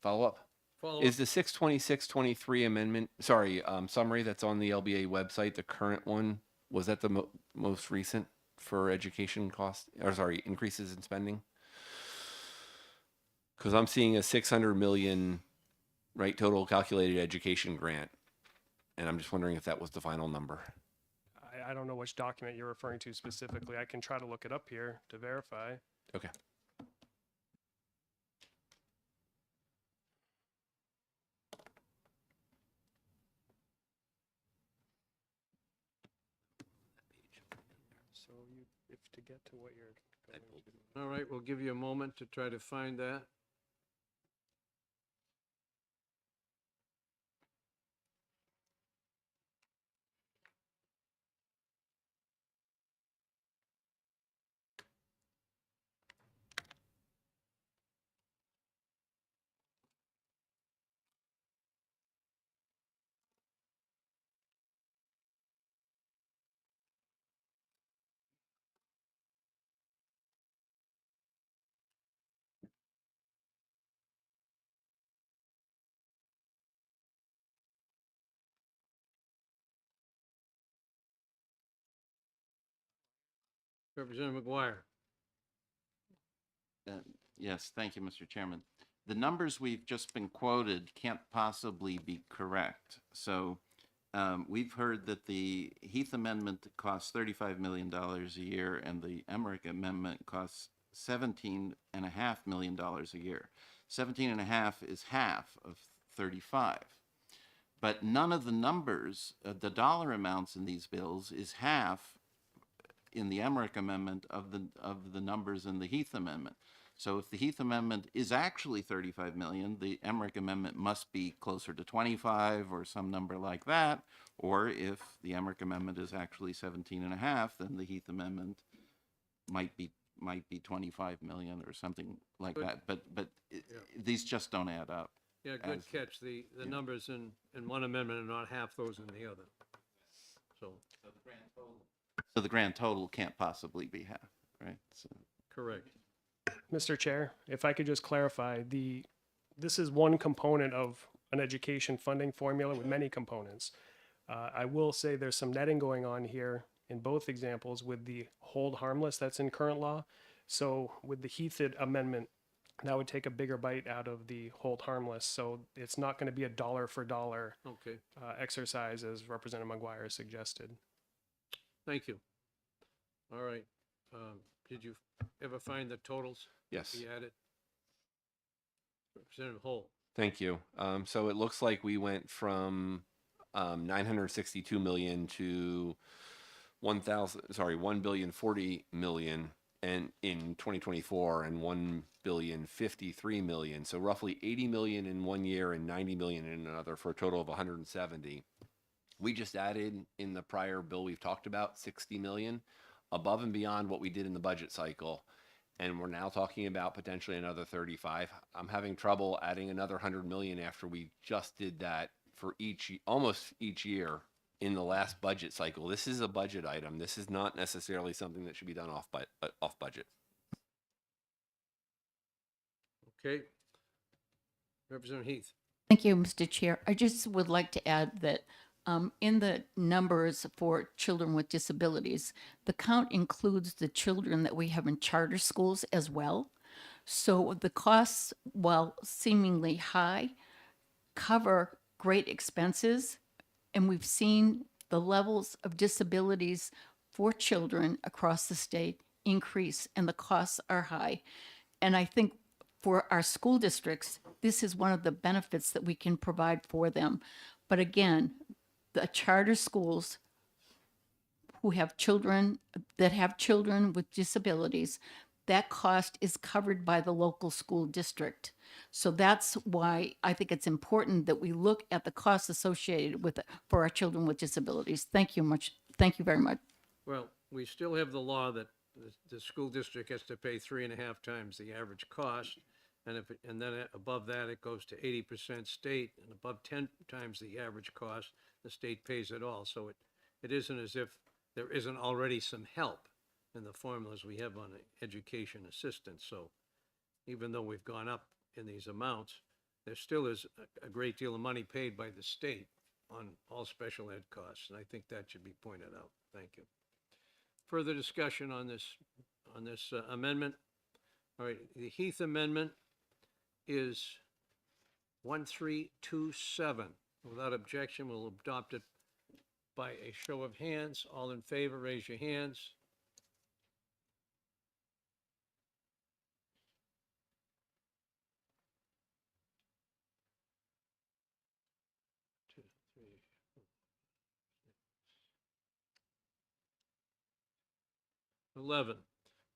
follow up? Follow Is up. the 62623 amendment, sorry, summary that's on the LBA website, the current one, was that the most recent for education cost, or sorry, increases in spending? Because I'm seeing a 600 million, right, total calculated education grant, and I'm just wondering if that was the final number. I don't know which document you're referring to specifically. I can try to look it up here to verify. Okay. So you, if to get to what you're going to. All right, we'll give you a moment to try to find that. Representative McGuire? Yes, thank you, Mr. Chairman. The numbers we've just been quoted can't possibly be correct. So we've heard that the Heath Amendment costs $35 million a year and the Emmerich Amendment costs $17.5 million a year. 17.5 is half of 35. But none of the numbers, the dollar amounts in these bills is half in the Emmerich Amendment of the numbers in the Heath Amendment. So if the Heath Amendment is actually 35 million, the Emmerich Amendment must be closer to 25 or some number like that. Or if the Emmerich Amendment is actually 17.5, then the Heath Amendment might be 25 million or something like that. But these just don't add up. Yeah, good catch. The numbers in one amendment are not half those in the other. So the grand total can't possibly be half, right? So. Correct. Mr. Chair, if I could just clarify, this is one component of an education funding formula with many components. I will say there's some netting going on here in both examples with the hold harmless that's in current law. So with the Heath Amendment, that would take a bigger bite out of the hold harmless. So it's not going to be a dollar for dollar exercise as Representative McGuire suggested. Thank you. All right. Did you ever find the totals? Yes. We added. Representative Hall. Thank you. So it looks like we went from 962 million to 1,040 million and in 2024 and 1,053 million. So roughly 80 million in one year and 90 million in another for a total of 170. We just added in the prior bill we've talked about 60 million above and beyond what we did in the budget cycle. And we're now talking about potentially another 35. I'm having trouble adding another 100 million after we just did that for almost each year in the last budget cycle. This is a budget item. This is not necessarily something that should be done off budget. Okay. Representative Heath. Thank you, Mr. Chair. I just would like to add that in the numbers for children with disabilities, the count includes the children that we have in charter schools as well. So the costs, while seemingly high, cover great expenses. And we've seen the levels of disabilities for children across the state increase, and the costs are high. And I think for our school districts, this is one of the benefits that we can provide for them. But again, the charter schools who have children with disabilities, that cost is covered by the local school district. So that's why I think it's important that we look at the costs associated with it for our children with disabilities. Thank you much. Thank you very much. Well, we still have the law that the school district has to pay 3.5 times the average cost. And then above that, it goes to 80% state, and above 10 times the average cost, the state pays it all. So it isn't as if there isn't already some help in the formulas we have on education assistance. So even though we've gone up in these amounts, there still is a great deal of money paid by the state on all special ed costs, and I think that should be pointed out. Thank you. Further discussion on this amendment? All right, the Heath amendment is 1327. Without objection, we'll adopt it by a show of hands. All in favor, raise your hands. Two, three, four, 11.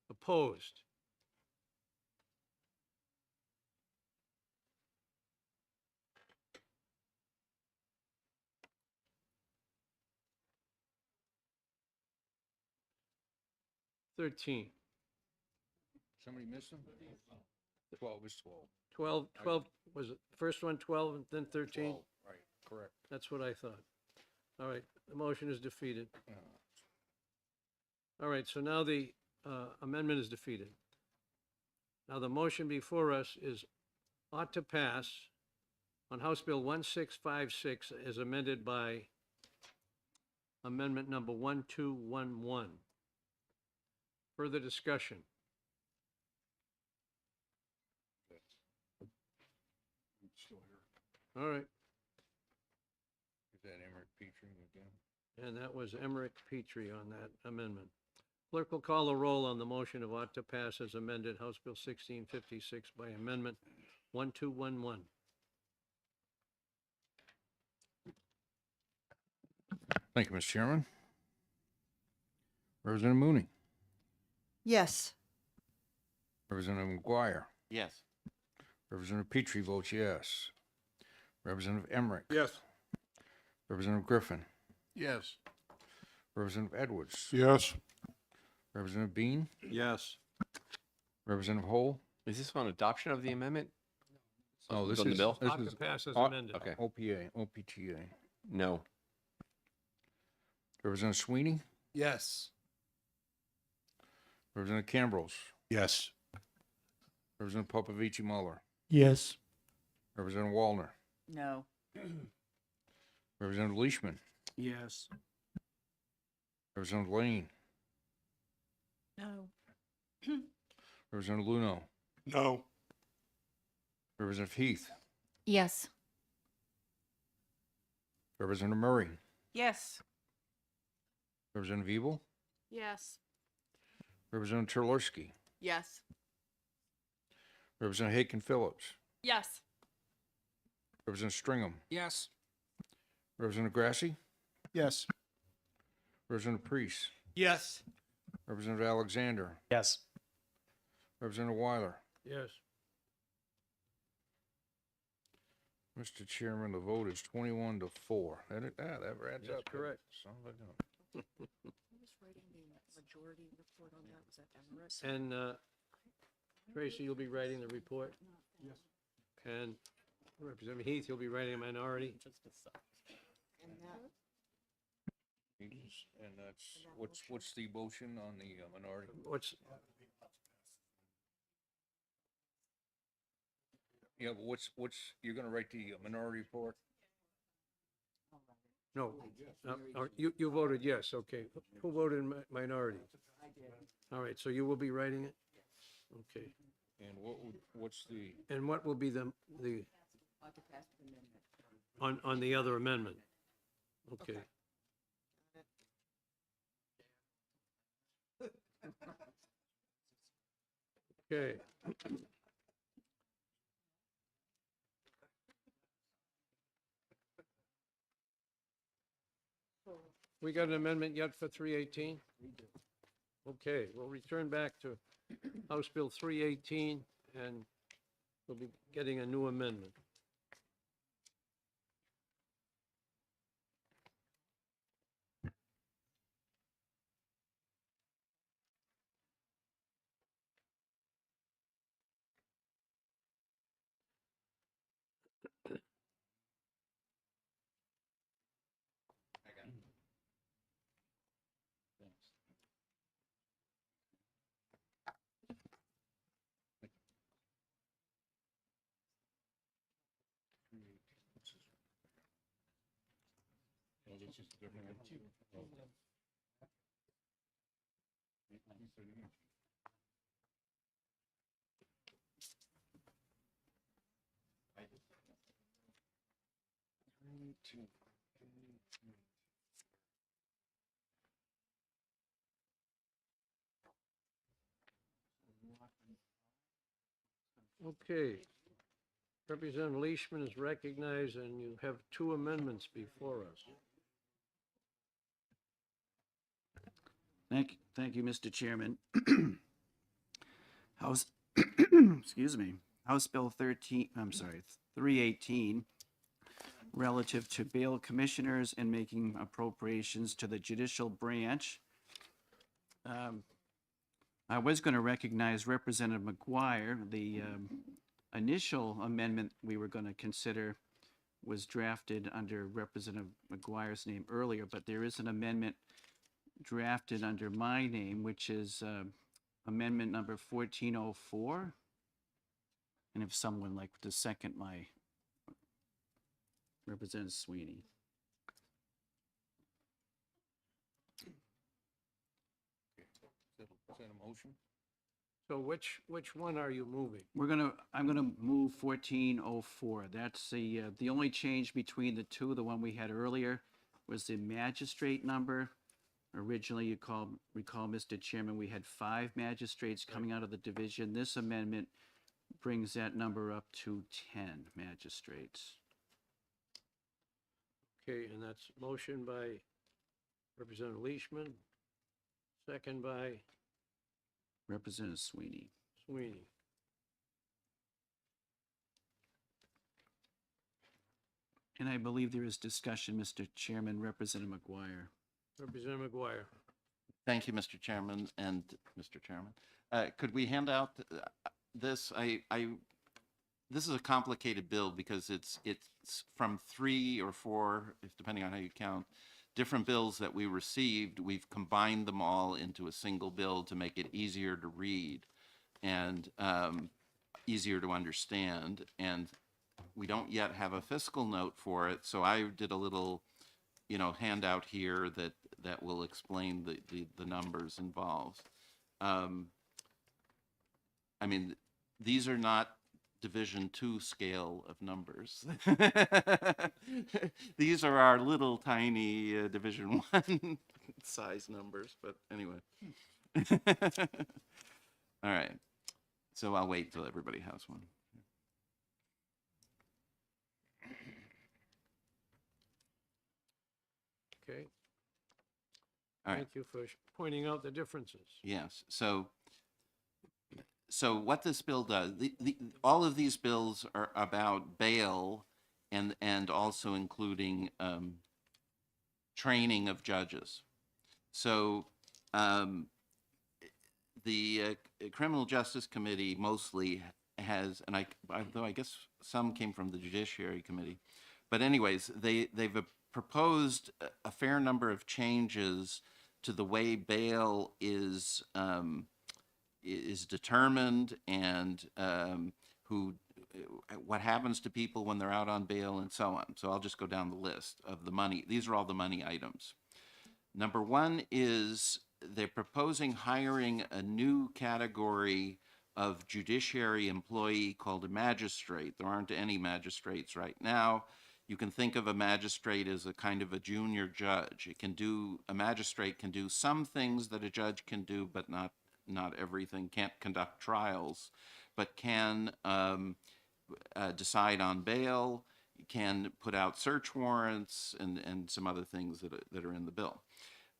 Opposed? $13. Somebody missing? 12 is 12. 12 was it first one 12 and then 13? 12, right, correct. That's what I thought. All right, the motion is defeated. All right, so now the amendment is defeated. Now the motion before us is ought to pass on House Bill 1656 as amended by amendment number 1211. Further discussion? Still here. All right, Is that Emmerich Petrie again? and that was Emmerich Petrie on that amendment. Clerk will call a roll on the motion of ought to pass as amended House Bill 1656 by amendment 1211. Thank you, Mr. Chairman. Representative Mooney. Yes. Representative McGuire. Yes. Representative Petrie votes yes. Representative Emmerich. Yes. Representative Griffin. Yes. Representative Edwards. Yes. Representative Bean. Yes. Representative Hole. Is this on adoption of the amendment? Oh, this on the is bill? Ought to pass as amended. Okay. OPTA. No. Representative Sweeney. Yes. Representative Cambrose. Yes. Representative Popovici Muller. Yes. Representative Wallner. No. Representative Leishman. Yes. Representative Lane. No. Representative Luno. No. Representative Heath. Yes. Representative Murray. Yes. Representative Evil. Yes. Representative Terlurski. Yes. Representative Haken Phillips. Yes. Representative Stringham. Yes. Representative Grassi. Yes. Representative Priest. Yes. Representative Alexander. Yes. Representative Weiler. Yes. Mr. Chairman, the vote is 21-4. That adds That's up. doesn't it? correct. Son of a gun. And Tracy, you'll be writing the report? Yes. And Representative Heath, you'll be writing a minority? And that's, what's the motion on the minority? What's, Yeah, but you're gonna write the minority report? no, you voted yes, okay. Who voted minority? I did. All right, so you will be writing it? Okay. And what's the? And what will be the, on the other amendment? Okay. Okay. We got an amendment yet for 318? Okay, we'll return back to House Bill 318, and we'll be getting a new amendment. Okay. Representative Leishman is recognized, and you have two amendments before us. Thank you, Mr. Chairman. House, excuse me, House Bill 318, relative to bail commissioners and making appropriations to the judicial branch. I was going to recognize Representative McGuire. The initial amendment we were going to consider was drafted under Representative McGuire's name earlier, but there is an amendment drafted under my name, which is amendment number 1404. And if someone would like to second my Representative Sweeney. Is that a motion? So which one are you moving? I'm gonna move 1404. That's the only change between the two. The one we had earlier was the magistrate number. Originally, recall, Mr. Chairman, we had 5 magistrates coming out of the division. This amendment brings that number up to 10 magistrates. Okay, and that's motion by Representative Leishman, second by Representative Sweeney. Sweeney. And I believe there is discussion, Mr. Chairman, Representative McGuire. Representative McGuire. Thank you, Mr. Chairman and Mr. Chairman. Could we hand out this? This is a complicated bill because it's from 3 or 4, depending on how you count, different bills that we received. We've combined them all into a single bill to make it easier to read and easier to understand. And we don't yet have a fiscal note for it, so I did a little, handout here that will explain the numbers involved. I mean, these are not Division 2 scale of numbers. These are our little tiny Division 1 size numbers, but anyway. All right, so I'll wait till everybody has one. Okay. All right. Thank you for pointing out the differences. Yes, so what this bill does, all of these bills are about bail and also including training of judges. So the Criminal Justice Committee mostly has, and though I guess some came from the Judiciary Committee, but anyways, they've proposed a fair number of changes to the way bail is determined and what happens to people when they're out on bail and so on. So I'll just go down the list of the money. These are all the money items. Number one is they're proposing hiring a new category of judiciary employee called a magistrate. There aren't any magistrates right now. You can think of a magistrate as a kind of a junior judge. A magistrate can do some things that a judge can do, but not everything. Can't conduct trials, but can decide on bail, can put out search warrants, and some other things that are in the bill.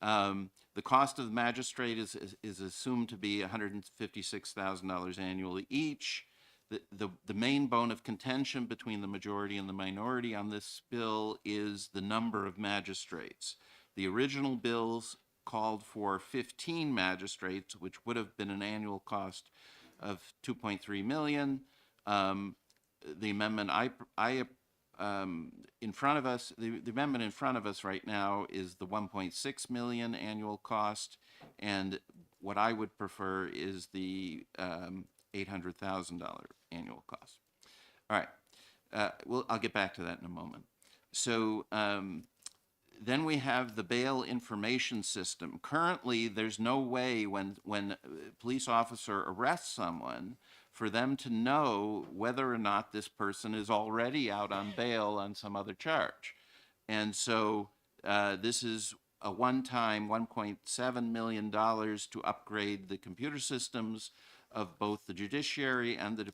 The cost of the magistrate is assumed to be $156,000 annually each. The main bone of contention between the majority and the minority on this bill is the number of magistrates. The original bills called for 15 magistrates, which would have been an annual cost of $2.3 million. The amendment in front of us, the amendment in front of us right now is the $1.6 million annual cost, and what I would prefer is the $800,000 annual cost. All right, I'll get back to that in a moment. So then we have the bail information system. Currently, there's no way when a police officer arrests someone for them to know whether or not this person is already out on bail on some other charge. And so this is a one-time $1.7 million to upgrade the computer systems of both the judiciary and the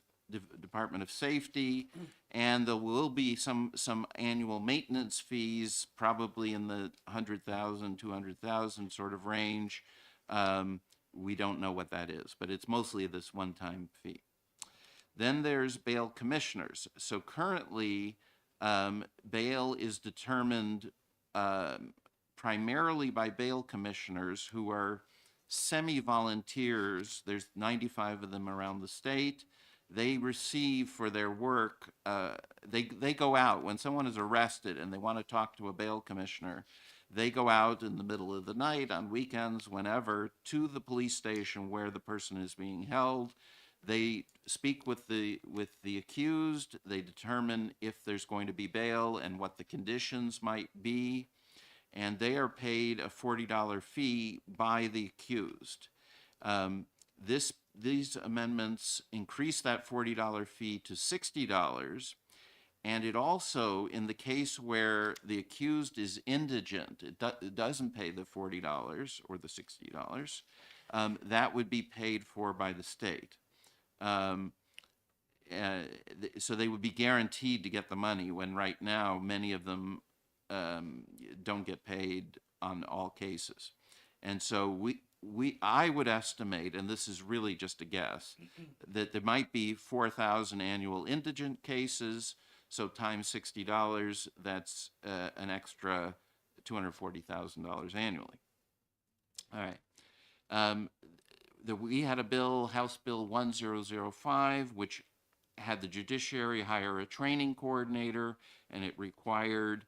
Department of Safety, and there will be some annual maintenance fees, probably in the $100,000, $200,000 sort of range. We don't know what that is, but it's mostly this one-time fee. Then there's bail commissioners. So currently, bail is determined primarily by bail commissioners who are semi-volunteers. There's 95 of them around the state. They receive for their work, they go out when someone is arrested and they want to talk to a bail commissioner. They go out in the middle of the night, on weekends, whenever, to the police station where the person is being held. They speak with the accused. They determine if there's going to be bail and what the conditions might be. And they are paid a $40 fee by the accused. These amendments increase that $40 fee to $60. And it also, in the case where the accused is indigent, it doesn't pay the $40 or the $60, that would be paid for by the state. So they would be guaranteed to get the money, when right now many of them don't get paid on all cases. And so I would estimate, and this is really just a guess, that there might be 4,000 annual indigent cases. So times $60, that's an extra $240,000 annually. All right. We had a bill, House Bill 1005, which had the judiciary hire a training coordinator, and it required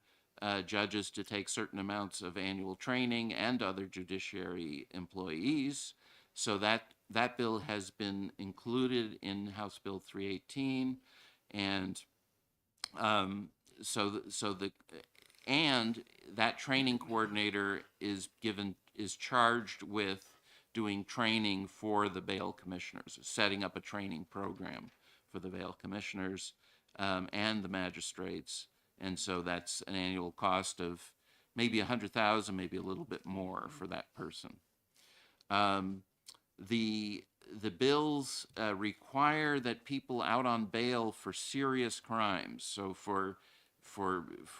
judges to take certain amounts of annual training and other judiciary employees. So that bill has been included in House Bill 318, and and that training coordinator is charged with doing training for the bail commissioners, setting up a training program for the bail commissioners and the magistrates. And so that's an annual cost of maybe $100,000, maybe a little bit more for that person. The bills require that people out on bail for serious crimes, so for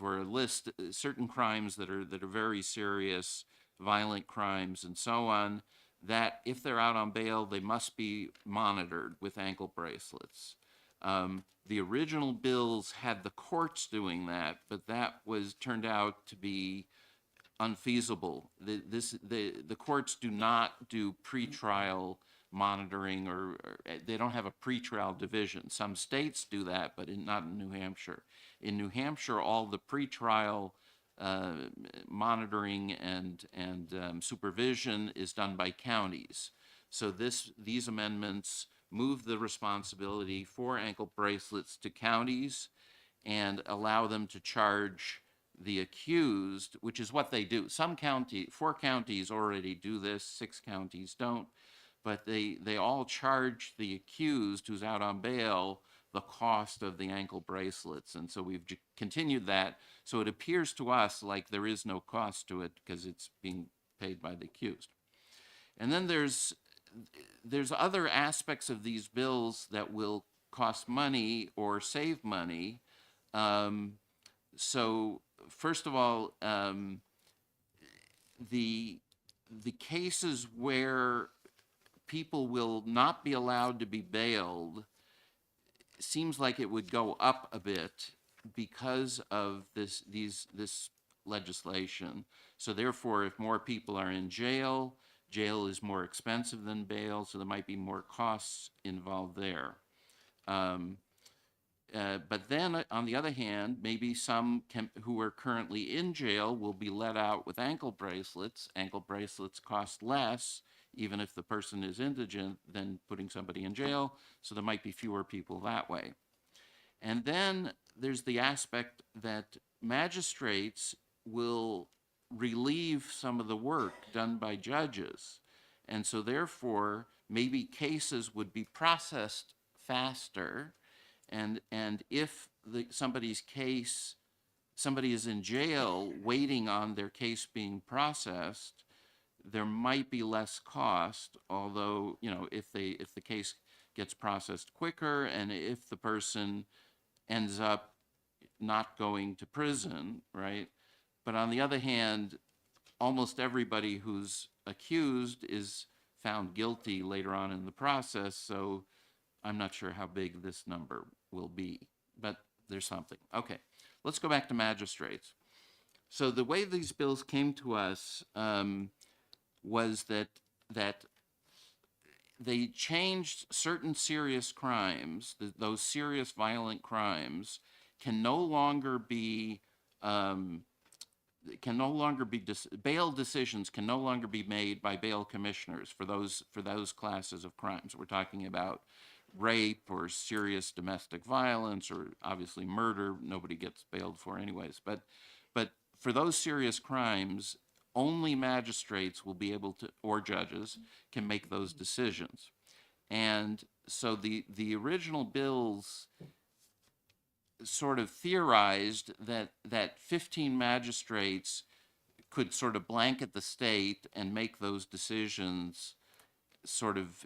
a list, certain crimes that are very serious, violent crimes and so on, that if they're out on bail, they must be monitored with ankle bracelets. The original bills had the courts doing that, but that was turned out to be unfeasible. The courts do not do pretrial monitoring, or they don't have a pretrial division. Some states do that, but not in New Hampshire. In New Hampshire, all the pretrial monitoring and supervision is done by counties. So these amendments move the responsibility for ankle bracelets to counties and allow them to charge the accused, which is what they do. 4 counties already do this, 6 counties don't, but they all charge the accused who's out on bail the cost of the ankle bracelets. And so we've continued that. So it appears to us like there is no cost to it because it's being paid by the accused. And then there's other aspects of these bills that will cost money or save money. So first of all, the cases where people will not be allowed to be bailed seems like it would go up a bit because of this legislation. So therefore, if more people are in jail, jail is more expensive than bail, so there might be more costs involved there. But then, on the other hand, maybe some who are currently in jail will be let out with ankle bracelets. Ankle bracelets cost less, even if the person is indigent, than putting somebody in jail, so there might be fewer people that way. And then there's the aspect that magistrates will relieve some of the work done by judges. And so therefore, maybe cases would be processed faster. And if somebody is in jail waiting on their case being processed, there might be less cost, although, if the case gets processed quicker and if the person ends up not going to prison, right? But on the other hand, almost everybody who's accused is found guilty later on in the process, so I'm not sure how big this number will be, but there's something. Okay, let's go back to magistrates. So the way these bills came to us was that they changed certain serious crimes. Those serious violent crimes can no longer be bail decisions can no longer be made by bail commissioners for those classes of crimes. We're talking about rape or serious domestic violence or obviously murder. Nobody gets bailed for anyways. But for those serious crimes, only magistrates will be able to, or judges, can make those decisions. And so the original bills sort of theorized that 15 magistrates could sort of blanket the state and make those decisions sort of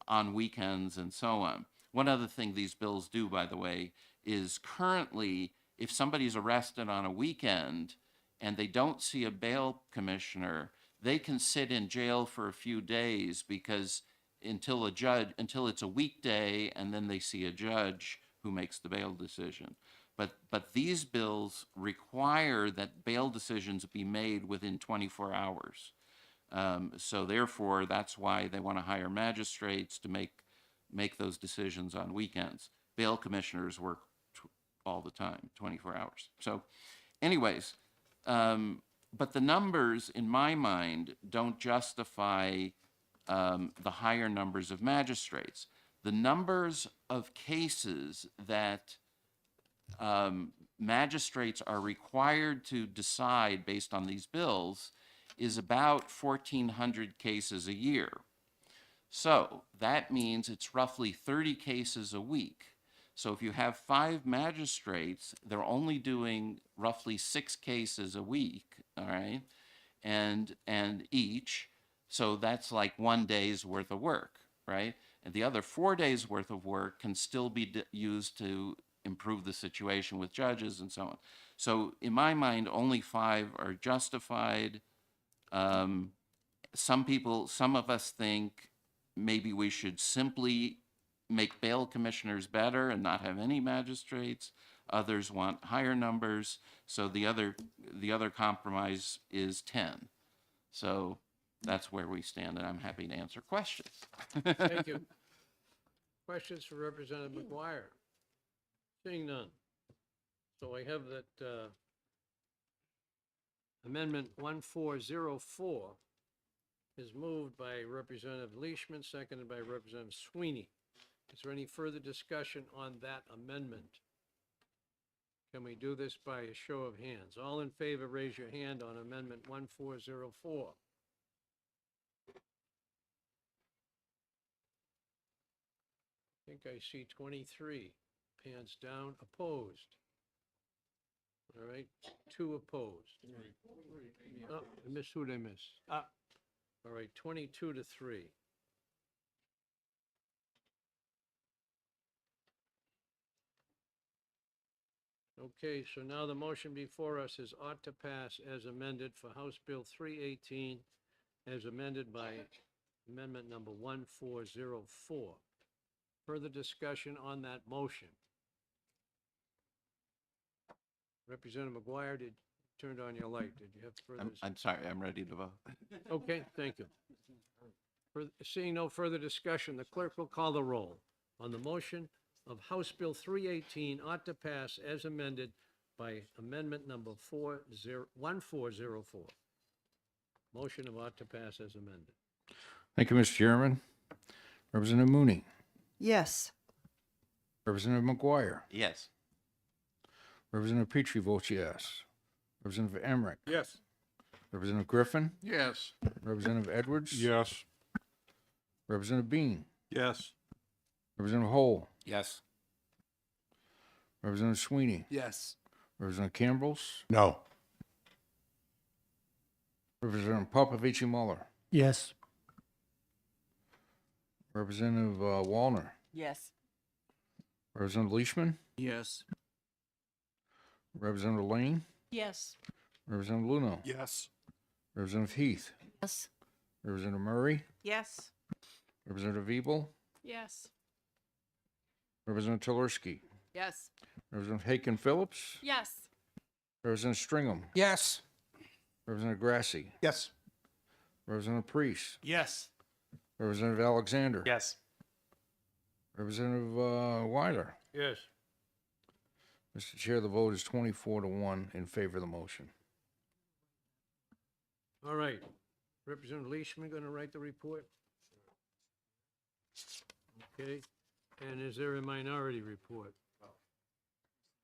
on weekends and so on. One other thing these bills do, by the way, is currently, if somebody's arrested on a weekend and they don't see a bail commissioner, they can sit in jail for a few days because until it's a weekday and then they see a judge who makes the bail decision. But these bills require that bail decisions be made within 24 hours. So therefore, that's why they want to hire magistrates to make those decisions on weekends. Bail commissioners work all the time, 24 hours. So anyways, but the numbers, in my mind, don't justify the higher numbers of magistrates. The numbers of cases that magistrates are required to decide based on these bills is about 1,400 cases a year. So that means it's roughly 30 cases a week. So if you have 5 magistrates, they're only doing roughly 6 cases a week, all right? And each, so that's like 1 day's worth of work, right? And the other 4 days worth of work can still be used to improve the situation with judges and so on. So in my mind, only 5 are justified. Some of us think maybe we should simply make bail commissioners better and not have any magistrates. Others want higher numbers. So the other compromise is 10. So that's where we stand, and I'm happy to answer questions. Thank you. Questions for Representative McGuire? Seeing none. So I have that Amendment 1404 is moved by Representative Leishman, seconded by Representative Sweeney. Is there any further discussion on that amendment? Can we do this by a show of hands? All in favor, raise your hand on Amendment 1404. I think I see 23. Hands down, opposed. All right, 2 opposed. Oh, I missed, who did I miss? All right, 22 to 3. Okay, so now the motion before us is ought to pass as amended for House Bill 318, as amended by amendment number 1404. Further discussion on that motion? Representative McGuire, turned on your light. Did you have further? I'm sorry, I'm ready to vote. Okay, thank you. Seeing no further discussion, the clerk will call the roll on the motion of House Bill 318 ought to pass as amended by amendment number 1404. Motion of ought to pass as amended. Thank you, Mr. Chairman. Representative Mooney. Yes. Representative McGuire. Yes. Representative Petrie votes yes. Representative Emmerich. Yes. Representative Griffin. Yes. Representative Edwards. Yes. Representative Bean. Yes. Representative Hole. Yes. Representative Sweeney. Yes. Representative Campbells. No. Representative Popovich Muller. Yes. Representative Wallner. Yes. Representative Leishman. Yes. Representative Lane. Yes. Representative Luno. Yes. Representative Heath. Yes. Representative Murray. Yes. Representative Ebel. Yes. Representative Tulorsky. Yes. Representative Haken Phillips. Yes. Representative Stringham. Yes. Representative Grassi. Yes. Representative Priest. Yes. Representative Alexander. Yes. Representative Weiler. Yes. Mr. Chair, the vote is 24 to 1 in favor of the motion. All right. Representative Leishman going to write the report? Okay. And is there a minority report?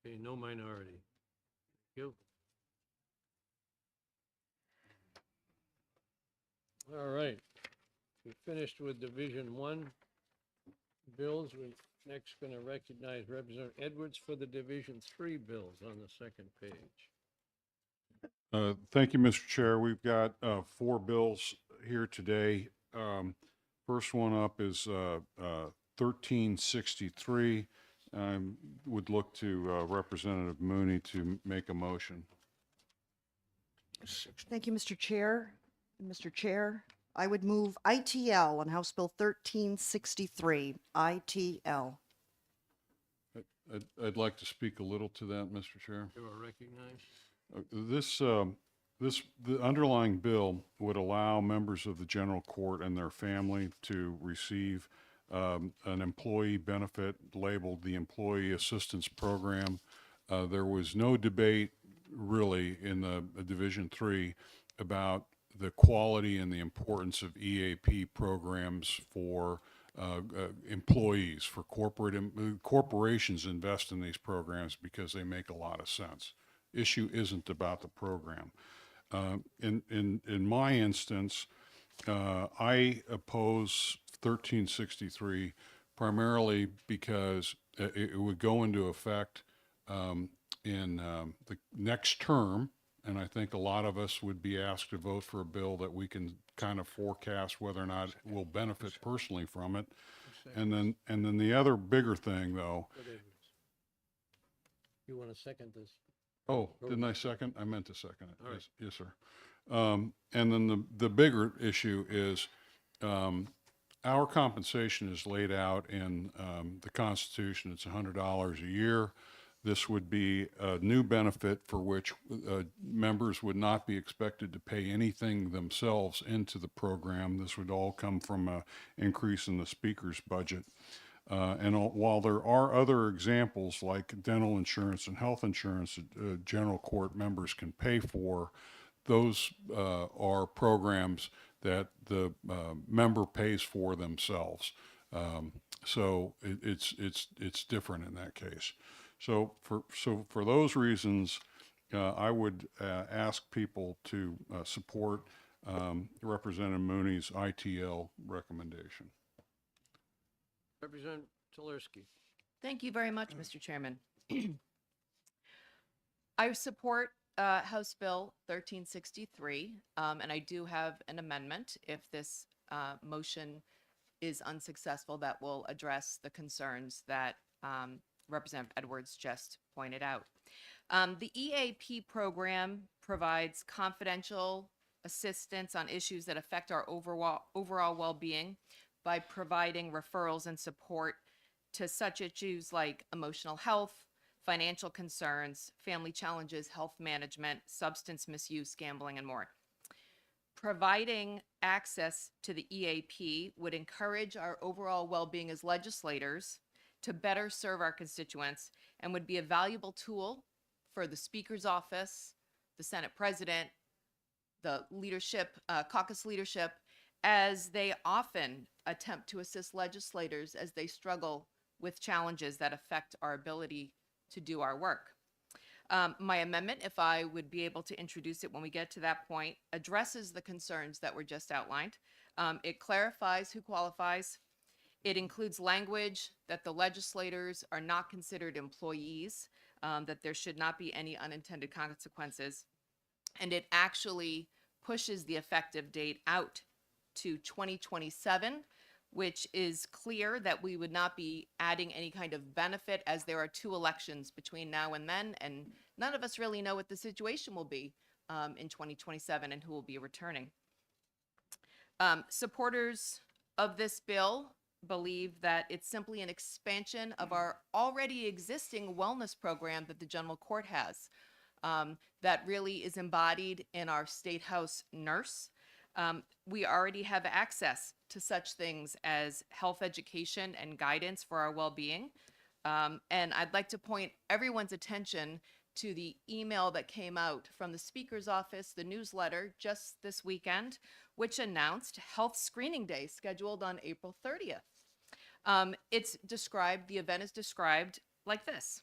Okay, no minority. Thank you. All right. We finished with Division 1 bills. We're next going to recognize Representative Edwards for the Division 3 bills on the second page. Thank you, Mr. Chair. We've got 4 bills here today. First one up is 1363. I would look to Representative Mooney to make a motion. Thank you, Mr. Chair. Mr. Chair, I would move ITL on House Bill 1363. ITL. I'd like to speak a little to that, Mr. Chair. You are recognized. The underlying bill would allow members of the general court and their family to receive an employee benefit labeled the Employee Assistance Program. There was no debate really in the Division 3 about the quality and the importance of EAP programs for employees, for corporations invest in these programs because they make a lot of sense. Issue isn't about the program. In my instance, I oppose 1363 primarily because it would go into effect in the next term, and I think a lot of us would be asked to vote for a bill that we can kind of forecast whether or not we'll benefit personally from it. And then the other bigger thing, though. You want to second this? Oh, didn't I second? I meant to second it. All right. Yes, sir. And then the bigger issue is our compensation is laid out in the Constitution. It's $100 a year. This would be a new benefit for which members would not be expected to pay anything themselves into the program. This would all come from an increase in the speaker's budget. While there are other examples like dental insurance and health insurance that general court members can pay for, those are programs that the member pays for themselves. So it's different in that case. So for those reasons, I would ask people to support Representative Mooney's ITL recommendation. Representative Tulerski. Thank you very much, Mr. Chairman. I support House Bill 1363, and I do have an amendment if this motion is unsuccessful that will address the concerns that Representative Edwards just pointed out. The EAP program provides confidential assistance on issues that affect our overall well-being by providing referrals and support to such issues like emotional health, financial concerns, family challenges, health management, substance misuse, gambling, and more. Providing access to the EAP would encourage our overall well-being as legislators to better serve our constituents and would be a valuable tool for the Speaker's office, the Senate President, the leadership, caucus leadership, as they often attempt to assist legislators as they struggle with challenges that affect our ability to do our work. My amendment, if I would be able to introduce it when we get to that point, addresses the concerns that were just outlined. It clarifies who qualifies. It includes language that the legislators are not considered employees, that there should not be any unintended consequences. And it actually pushes the effective date out to 2027, which is clear that we would not be adding any kind of benefit as there are 2 elections between now and then, and none of us really know what the situation will be in 2027 and who will be returning. Supporters of this bill believe that it's simply an expansion of our already existing wellness program that the General Court has, that really is embodied in our State House nurse. We already have access to such things as health education and guidance for our well-being. And I'd like to point everyone's attention to the email that came out from the Speaker's office, the newsletter just this weekend, which announced Health Screening Day scheduled on April 30th. The event is described like this.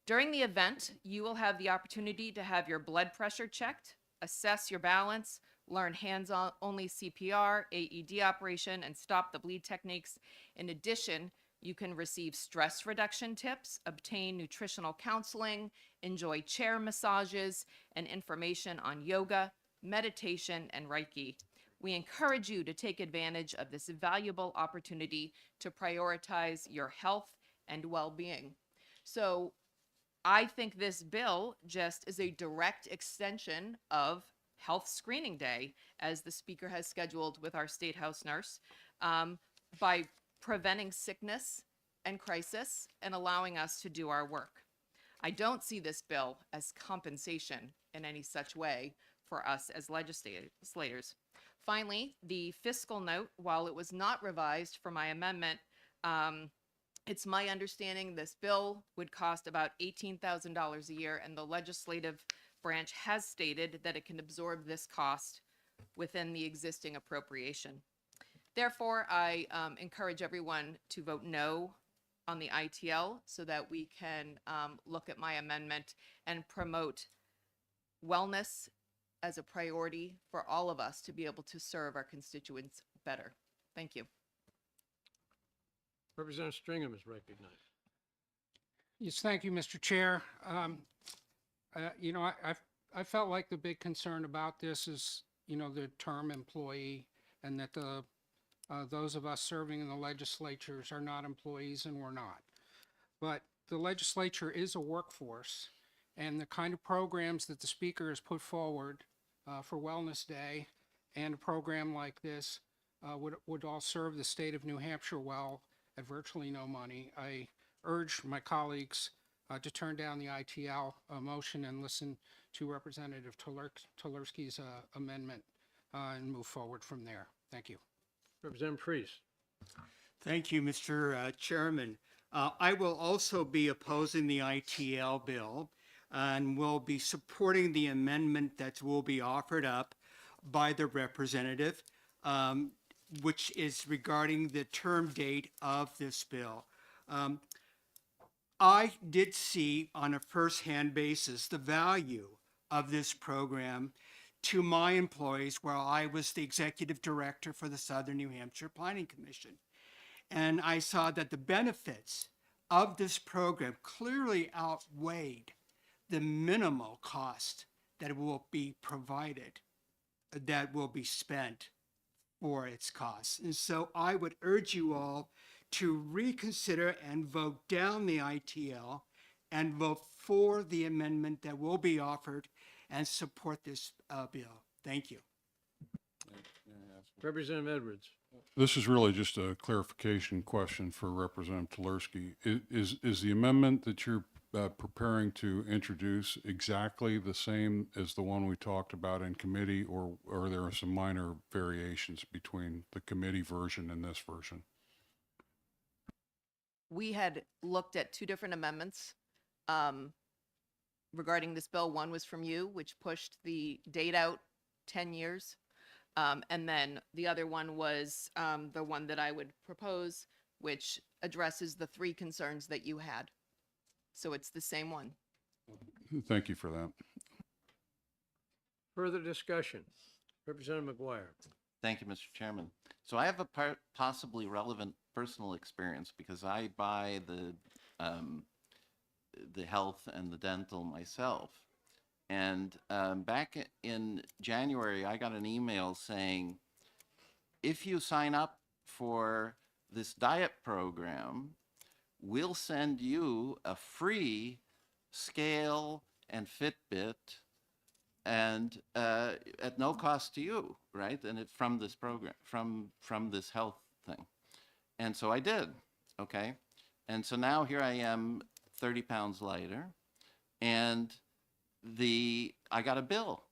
During the event, you will have the opportunity to have your blood pressure checked, assess your balance, learn hands-only CPR, AED operation, and stop the bleed techniques. In addition, you can receive stress reduction tips, obtain nutritional counseling, enjoy chair massages, and information on yoga, meditation, and Reiki. We encourage you to take advantage of this valuable opportunity to prioritize your health and well-being. So I think this bill just is a direct extension of Health Screening Day, as the Speaker has scheduled with our State House nurse, by preventing sickness and crisis and allowing us to do our work. I don't see this bill as compensation in any such way for us as legislators. Finally, the fiscal note, while it was not revised for my amendment, it's my understanding this bill would cost about $18,000 a year, and the legislative branch has stated that it can absorb this cost within the existing appropriation. Therefore, I encourage everyone to vote no on the ITL so that we can look at my amendment and promote wellness as a priority for all of us to be able to serve our constituents better. Thank you. Representative Stringham is recognized. Yes, thank you, Mr. Chair. You know, I felt like the big concern about this is, you know, the term employee, and that those of us serving in the legislatures are not employees, and we're not. But the legislature is a workforce, and the kind of programs that the Speaker has put forward for Wellness Day and a program like this would all serve the state of New Hampshire well at virtually no money. I urge my colleagues to turn down the ITL motion and listen to Representative Tulerski's amendment and move forward from there. Thank you. Representative Priest. Thank you, Mr. Chairman. I will also be opposing the ITL bill and will be supporting the amendment that will be offered up by the representative, which is regarding the term date of this bill. I did see on a first-hand basis the value of this program to my employees while I was the executive director for the Southern New Hampshire Planning Commission. And I saw that the benefits of this program clearly outweighed the minimal cost that will be provided, that will be spent for its costs. And so I would urge you all to reconsider and vote down the ITL and vote for the amendment that will be offered and support this bill. Thank you. Representative Edwards. This is really just a clarification question for Representative Tulerski. Is the amendment that you're preparing to introduce exactly the same as the one we talked about in committee, or are there some minor variations between the committee version and this version? We had looked at two different amendments regarding this bill. One was from you, which pushed the date out 10 years. And then the other one was the one that I would propose, which addresses the three concerns that you had. So it's the same one. Thank you for that. Further discussion. Representative McGuire. Thank you, Mr. Chairman. So I have a possibly relevant personal experience because I buy the health and the dental myself. And back in January, I got an email saying, if you sign up for this diet program, we'll send you a free scale and Fitbit, and at no cost to you, right? And it's from this program, from this health thing. And so I did, okay? And so now here I am, 30 pounds lighter, and I got a bill.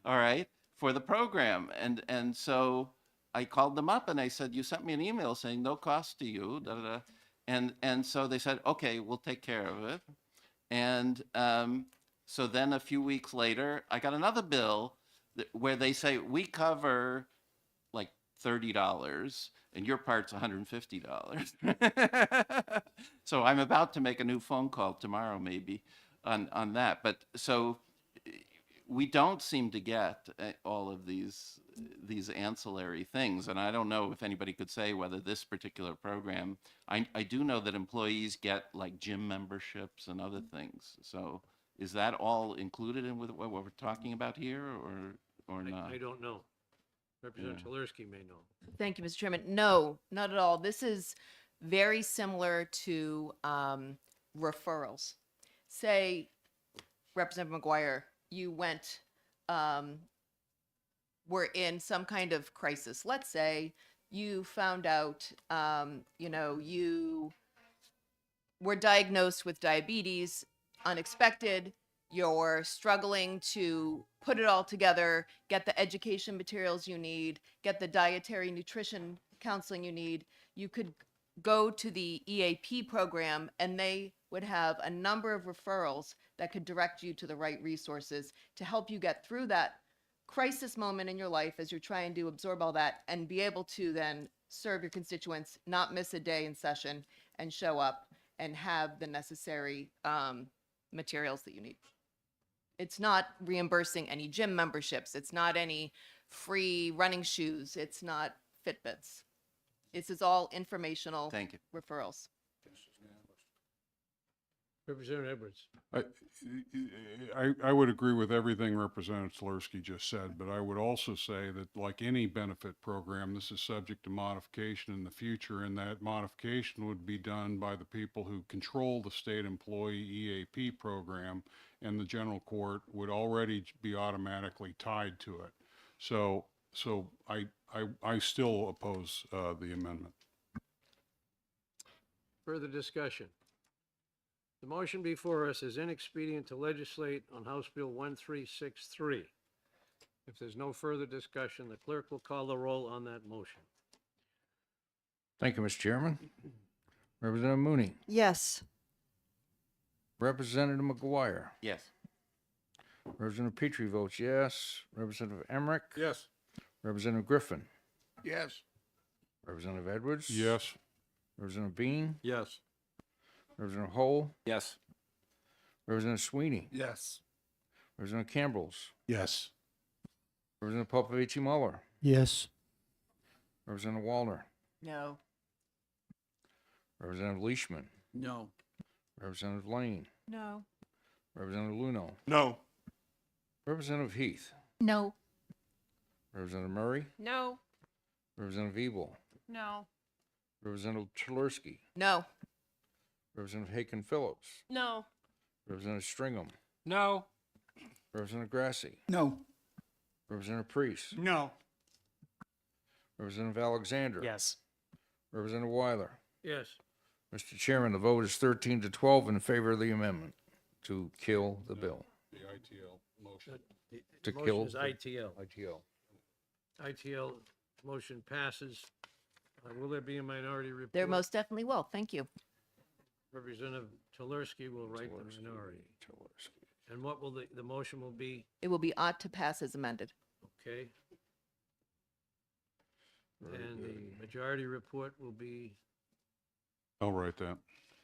All right, for the program. And so I called them up and I said, you sent me an email saying no cost to you, da, da, da. And so they said, okay, we'll take care of it. And so then a few weeks later, I got another bill where they say, we cover like $30 and your part's $150. So I'm about to make a new phone call tomorrow maybe on that. But so we don't seem to get all of these ancillary things. And I don't know if anybody could say whether this particular program, I do know that employees get like gym memberships and other things. So is that all included in with what we're talking about here or not? I don't know. Representative Tulerski may know. Thank you, Mr. Chairman. No, not at all. This is very similar to referrals. Say, Representative McGuire, you went, were in some kind of crisis. Let's say you found out, you were diagnosed with diabetes, unexpected. You're struggling to put it all together, get the education materials you need, get the dietary nutrition counseling you need. You could go to the EAP program and they would have a number of referrals that could direct you to the right resources to help you get through that crisis moment in your life as you're trying to absorb all that and be able to then serve your constituents, not miss a day in session, and show up and have the necessary materials that you need. It's not reimbursing any gym memberships. It's not any free running shoes. It's not Fitbits. This is all informational Thank you. referrals. Representative Edwards. I would agree with everything Representative Tulerski just said, but I would also say that like any benefit program, this is subject to modification in the future, and that modification would be done by the people who control the state employee EAP program, and the general court would already be automatically tied to it. So I still oppose the amendment. Further discussion. The motion before us is inexpedient to legislate on House Bill 1363. If there's no further discussion, the clerk will call the roll on that motion. Thank you, Mr. Chairman. Representative Mooney, Yes. Representative McGuire, Yes. Representative Petrie votes yes. Representative Emmerich, Yes. Representative Griffin, Yes. Representative Edwards. Yes. Representative Bean, Yes. Representative Hull, Yes. Representative Sweeney, Yes. Representative Campbells, Yes. Representative Popovich Muller, Yes. Representative Wallner, No. Representative Leishman, No. Representative Lane, No. Representative Luno, No. Representative Heath, No. Representative Murray, No. Representative Ebel, No. Representative Tulorsky, No. Representative Haken Phillips, No. Representative Stringham, No. Representative Grassi, No. Representative Priest, No. Representative Alexander. Yes. Representative Weiler. Yes. Mr. Chairman, the vote is 13 to 12 in favor of the amendment to kill the bill. The ITL motion. To Motion kill is the- ITL. ITL. ITL motion passes. Will there be a minority report? There most definitely will. Thank you. Representative Tulorsky will write the minority. And what will the motion will be? It will be ought to pass as amended. Okay. And the majority report will be I'll write that.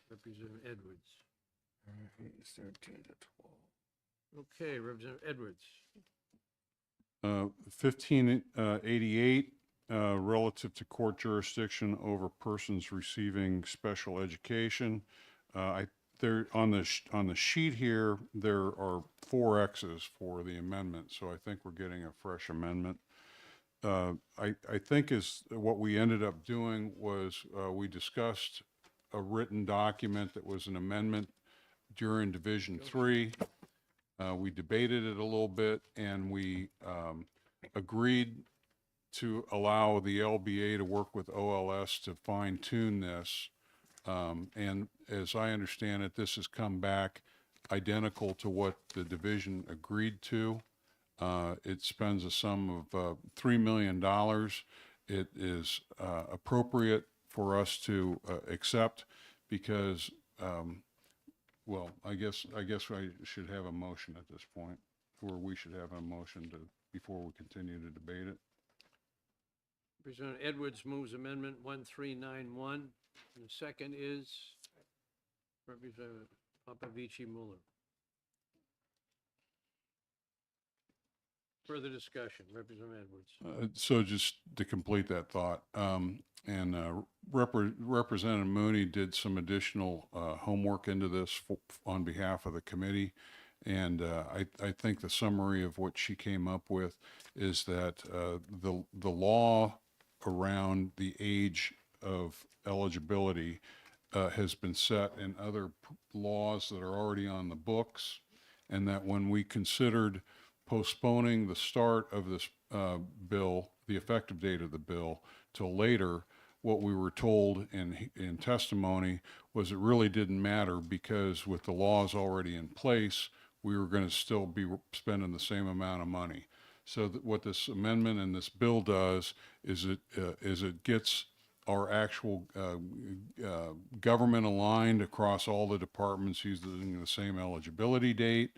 Representative Edwards. It's 13 to 12. Okay, Representative Edwards. 1588, relative to court jurisdiction over persons receiving special education. There on the sheet here, there are 4 X's for the amendment, so I think we're getting a fresh amendment. I think what we ended up doing was we discussed a written document that was an amendment during Division 3. We debated it a little bit, and we agreed to allow the LBA to work with OLS to fine-tune this. And as I understand it, this has come back identical to what the division agreed to. It spends a sum of $3 million. It is appropriate for us to accept because, well, I guess I should have a motion at this point, or we should have a motion before we continue to debate it. Representative Edwards moves amendment 1391. And the second is Representative Popovich Muller. Further discussion, Representative Edwards. So just to complete that thought, Representative Mooney did some additional homework into this on behalf of the committee. And I think the summary of what she came up with is that the law around the age of eligibility has been set in other laws that are already on the books, and that when we considered postponing the start of this bill, the effective date of the bill, till later, what we were told in testimony was it really didn't matter because with the laws already in place, we were going to still be spending the same amount of money. So what this amendment and this bill does is it gets our actual government aligned across all the departments using the same eligibility date,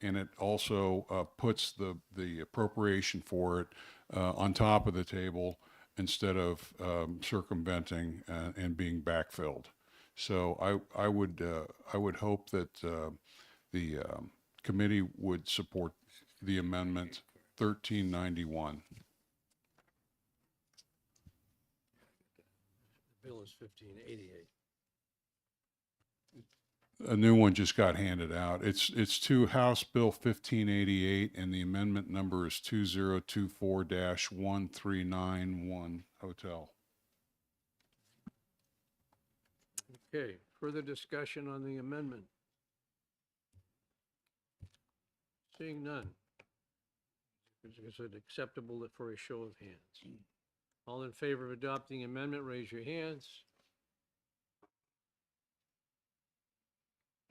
and it also puts the appropriation for it on top of the table instead of circumventing and being backfilled. So I would hope that the committee would support the amendment 1391. The bill is 1588. A new one just got handed out. It's to House Bill 1588, and the amendment number is 2024-1391 hotel. Okay, further discussion on the amendment? Is it acceptable for a show of hands? All in favor of adopting the amendment, raise your hands.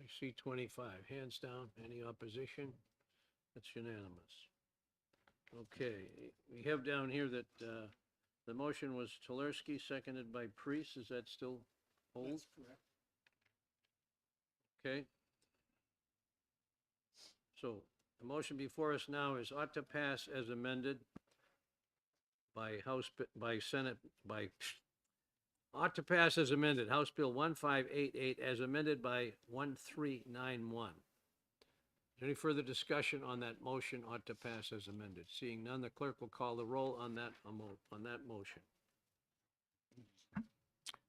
I see 25. Hands down. Any opposition? That's unanimous. Okay, we have down here that the motion was Tulersky, seconded by Priest. Is that still hold? That's correct. Okay. So the motion before us now is ought to pass as amended by ought to pass as amended, House Bill 1588 as amended by 1391. Is there any further discussion on that motion ought to pass as amended? Seeing none, the clerk will call the roll on that motion.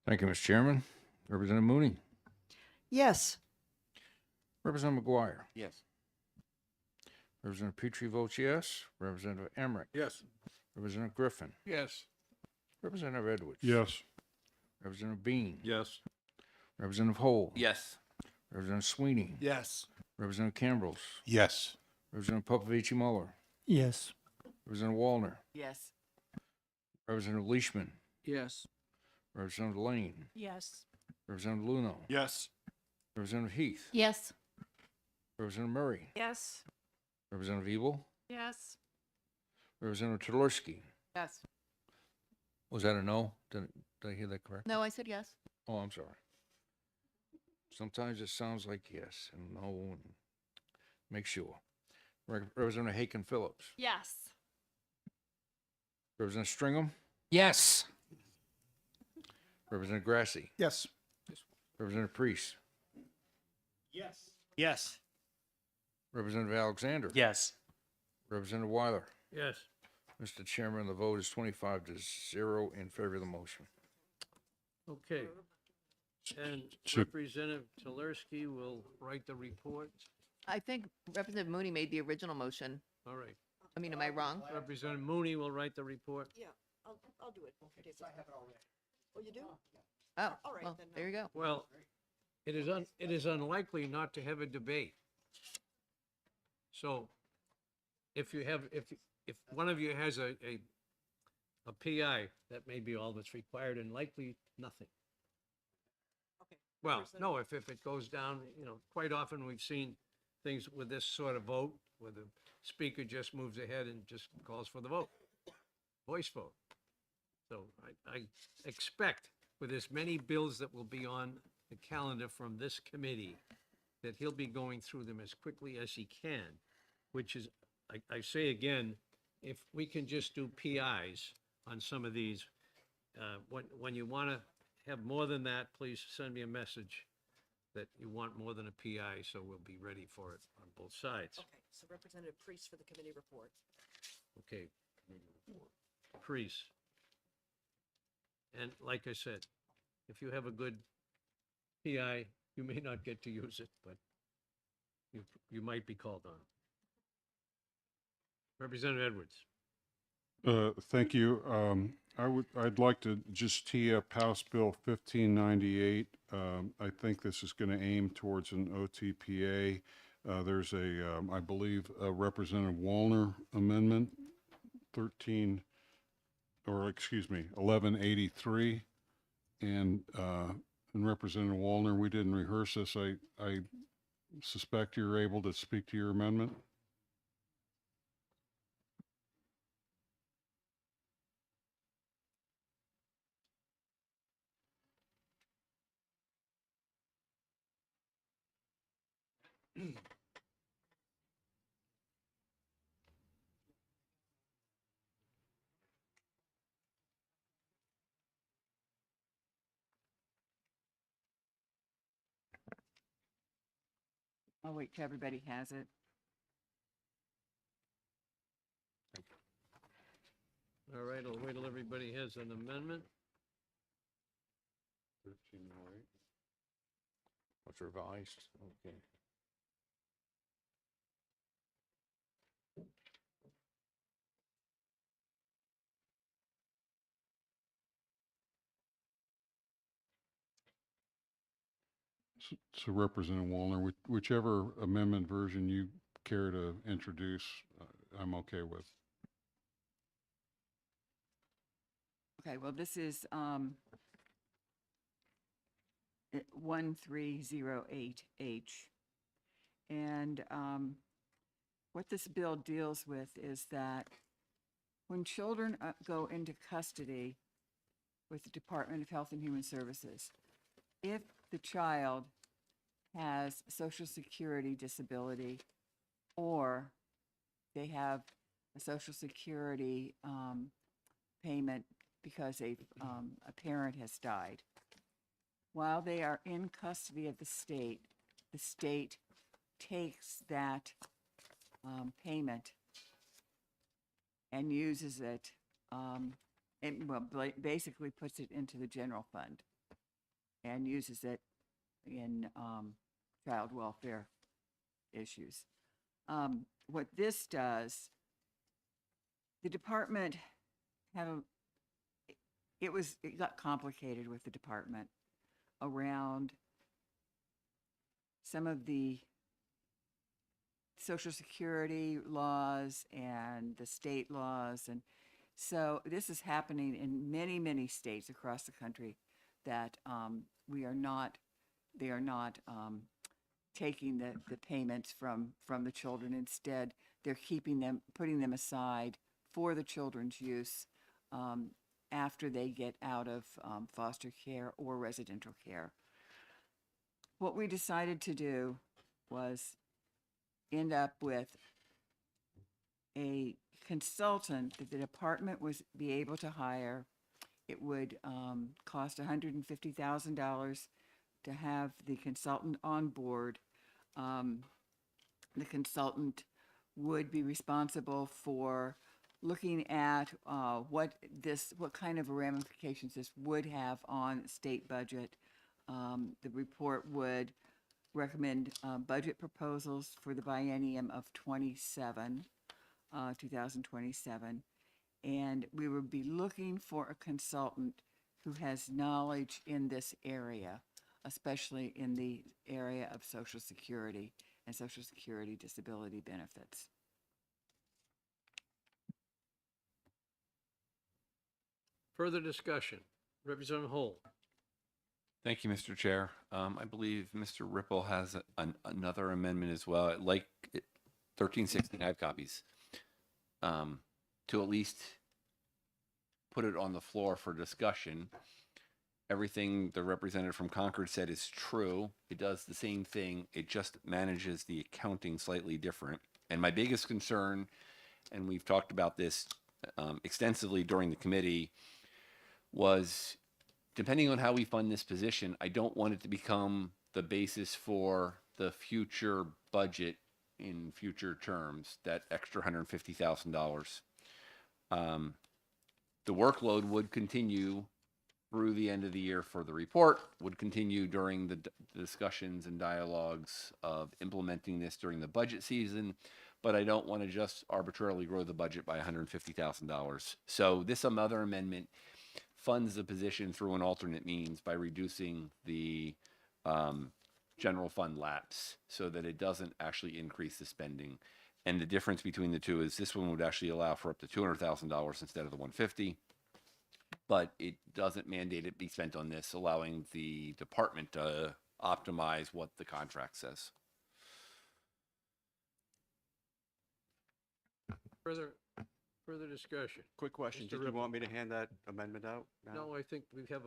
Thank you, Mr. Chairman. Representative Mooney, Yes. Representative McGuire, Yes. Representative Petrie votes yes. Representative Emmerich, Yes. Representative Griffin, Yes. Representative Edwards. Yes. Representative Bean. Yes. Representative Hole. Yes. Representative Sweeney. Yes. Representative Cambrels. Yes. Representative Popovich Muller. Yes. Representative Wallner. Yes. Representative Leishman. Yes. Representative Lane. Yes. Representative Luno. Yes. Representative Heath. Yes. Representative Murray. Yes. Representative Evil. Yes. Representative Tulersky. Yes. Was that a no? Did I hear that correct? No, I said yes. Oh, I'm sorry. Sometimes it sounds like yes and no, and make sure. Representative Haken Phillips. Yes. Representative Stringham. Yes. Representative Grassi. Yes. Representative Priest. Yes. Yes. Representative Alexander. Yes. Representative Weiler. Yes. Mr. Chairman, the vote is 25-0 in favor of the motion. Okay. And So- Representative Tulersky will write the report. I think Representative Mooney made the original motion. All right. I mean, am I wrong? Representative Mooney will write the report. Yeah, I'll do it. Okay, so I have it already. Oh, you do? Oh, All right, well, then, there you go. Well, it is unlikely not to have a debate. So if one of you has a PI, that may be all that's required, and likely nothing. Okay. Well, no, if it goes down, quite often we've seen things with this sort of vote, where the speaker just moves ahead and just calls for the vote, voice vote. So I expect with as many bills that will be on the calendar from this committee, that he'll be going through them as quickly as he can, which is, I say again, if we can just do PIs on some of these, when you want to have more than that, please send me a message that you want more than a PI, so we'll be ready for it on both sides. Okay, so Representative Priest for the committee report. Okay. Priest. And like I said, if you have a good PI, you may not get to use it, but you might be called on. Representative Edwards. Thank you. I'd like to just tee up House Bill 1598. I think this is going to aim towards an OTPA. There's I believe, a Representative Wallner amendment, 1183. And Representative Wallner, we didn't rehearse this. I suspect you're able to speak to your amendment. I'll wait till everybody has it. All right, I'll wait till everybody has an amendment. What's revised? Okay. So Representative Wallner, whichever amendment version you care to introduce, I'm okay with. Okay, well, this is 1308H. And what this bill deals with is that when children go into custody with the Department of Health and Human Services, if the child has Social Security disability or they have a Social Security payment because a parent has died, while they are in custody of the state takes that payment and uses it, basically puts it into the general fund and uses it in child welfare issues. What this does, the department it got complicated with the department around some of the Social Security laws and the state laws. And so this is happening in many, many states across the country that they are not taking the payments from the children. Instead, they're putting them aside for the children's use after they get out of foster care or residential care. What we decided to do was end up with a consultant that the department was be able to hire. It would cost $150,000 to have the consultant on board. The consultant would be responsible for looking at what kind of ramifications this would have on the state budget. The report would recommend budget proposals for the biennium of 2027, and we would be looking for a consultant who has knowledge in this area, especially in the area of Social Security and Social Security disability benefits. Further discussion. Representative Holm. Thank you, Mr. Chair. I believe Mr. Ripple has another amendment as well. I'd like 1365 copies to at least put it on the floor for discussion. Everything the representative from Concord said is true. It does the same thing. It just manages the accounting slightly different. And my biggest concern, and we've talked about this extensively during the committee, was depending on how we fund this position, I don't want it to become the basis for the future budget in future terms, that extra $150,000. The workload would continue through the end of the year for the report, would continue during the discussions and dialogues of implementing this during the budget season, but I don't want to just arbitrarily grow the budget by $150,000. So this other amendment funds the position through an alternate means by reducing the general fund lapse so that it doesn't actually increase the spending. And the difference between the two is this one would actually allow for up to $200,000 instead of the $150,000, but it doesn't mandate it be spent on this, allowing the department to optimize what the contract says. Further discussion. Quick question. Mr. Did you Ripple. want me to hand that amendment out now? No, I think we have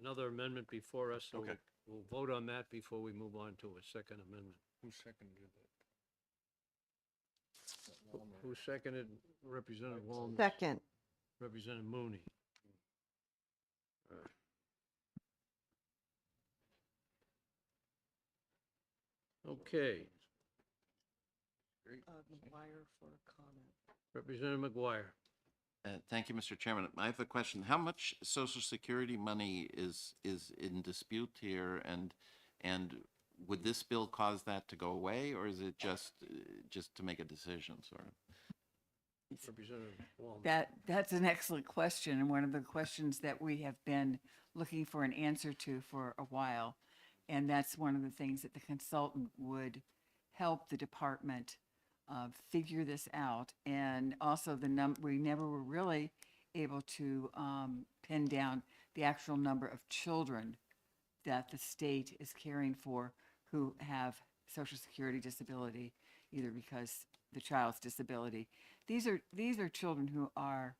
another amendment before us, so Okay. we'll vote on that before we move on to a second amendment. Who seconded that? Who seconded Representative Walner? Second. Representative Mooney. Okay, McGuire for a comment. Representative McGuire. Thank you, Mr. Chairman. I have a question. How much Social Security money is in dispute here, and would this bill cause that to go away, or is it just to make a decision, sort of? Representative Walner. That's an excellent question, and one of the questions that we have been looking for an answer to for a while. And that's one of the things that the consultant would help the department figure this out. And also we never were really able to pin down the actual number of children that the state is caring for who have Social Security disability, either because the child's disability. These are children who are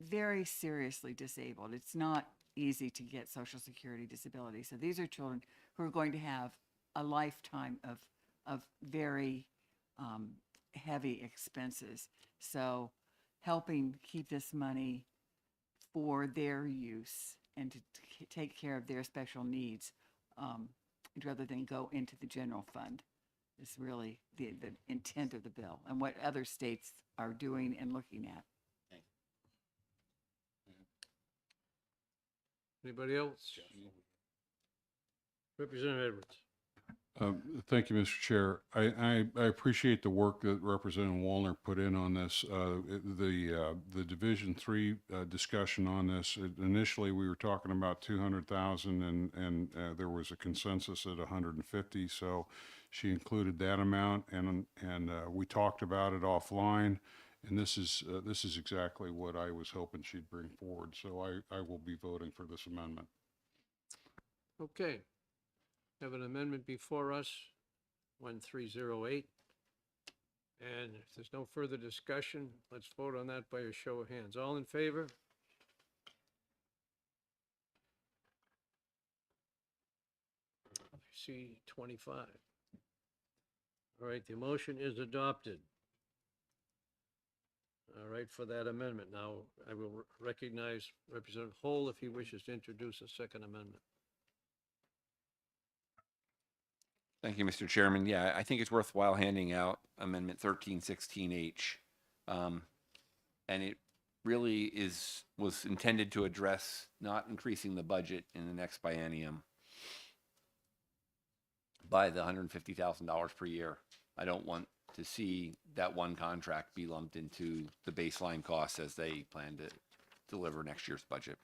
very seriously disabled. It's not easy to get Social Security disability. So these are children who are going to have a lifetime of very heavy expenses. So helping keep this money for their use and to take care of their special needs rather than go into the general fund is really the intent of the bill and what other states are doing and looking at. Anybody else? Representative Edwards. Thank you, Mr. Chair. I appreciate the work that Representative Wallner put in on this. The Division III discussion on this, initially we were talking about 200,000 and there was a consensus at 150. So she included that amount and we talked about it offline. And this is exactly what I was hoping she'd bring forward. So I will be voting for this amendment. Okay. Have an amendment before us, 1308. And if there's no further discussion, let's vote on that by a show of hands. All in favor? C 25. All right, the motion is adopted. All right, for that amendment. Now, I will recognize Representative Hall if he wishes to introduce a second amendment. Thank you, Mr. Chairman. Yeah, I think it's worthwhile handing out Amendment 1316H. And it really was intended to address not increasing the budget in the next biennium by the $150,000 per year. I don't want to see that one contract be lumped into the baseline costs as they plan to deliver next year's budget.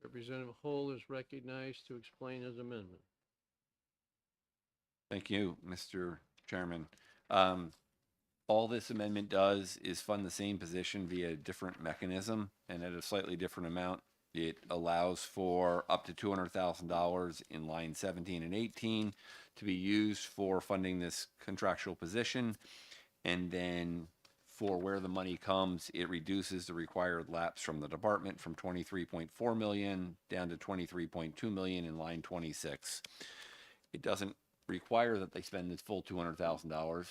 Representative Hall is recognized to explain his amendment. Thank you, Mr. Chairman. All this amendment does is fund the same position via a different mechanism and at a slightly different amount. It allows for up to $200,000 in line 17 and 18 to be used for funding this contractual position. And then for where the money comes, it reduces the required lapse from the department from 23.4 million down to 23.2 million in line 26. It doesn't require that they spend the full $200,000,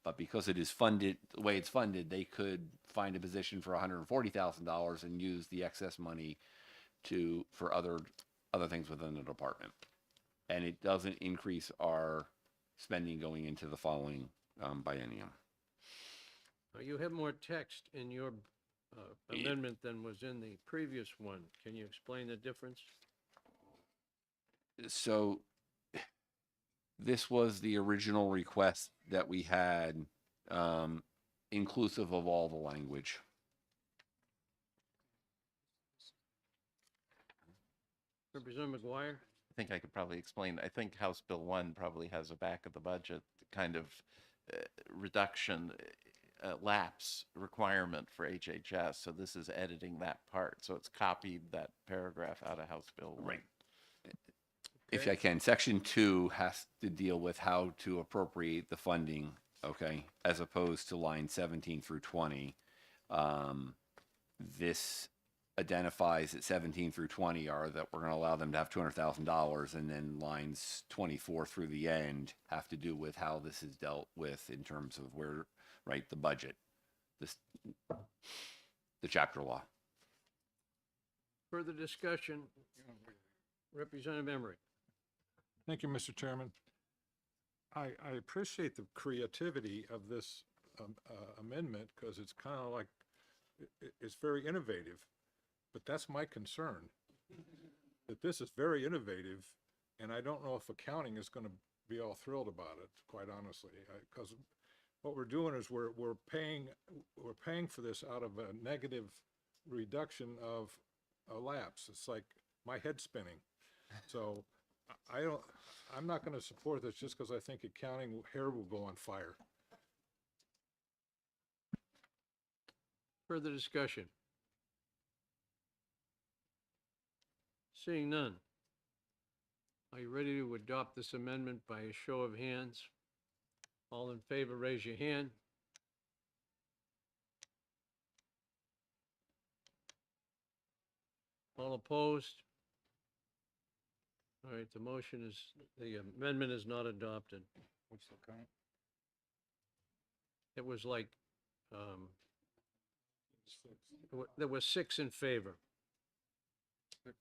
but because it is funded the way it's funded, they could find a position for $140,000 and use the excess money for other things within the department. And it doesn't increase our spending going into the following biennium. Now, you have more text in your amendment than was in the previous one. Can you explain the difference? So this was the original request that we had, inclusive of all the language. Representative McGuire? I think I could probably explain. I think House Bill 1 probably has a back of the budget kind of reduction lapse requirement for HHS. So this is editing that part. So it's copied that paragraph out of House Bill 1. Right. If I can, Section 2 has to deal with how to appropriate the funding, okay, as opposed to line 17 through 20. This identifies that 17 through 20 are that we're going to allow them to have $200,000, and then lines 24 through the end have to do with how this is dealt with in terms of where, right, the budget, the chapter law. Further discussion? Representative Emery. Thank you, Mr. Chairman. I appreciate the creativity of this amendment because it's kind of like, it's very innovative. But that's my concern, that this is very innovative, and I don't know if accounting is going to be all thrilled about it, quite honestly. Because what we're doing is we're paying for this out of a negative reduction of a lapse. It's like my head spinning. So I'm not going to support this just because I think accounting hair will go on fire. Further discussion? Seeing none. Are you ready to adopt this amendment by a show of hands? All in favor, raise your hand. All opposed? All right, the amendment is not adopted. What's the count? It was like, there were 6 in favor. 6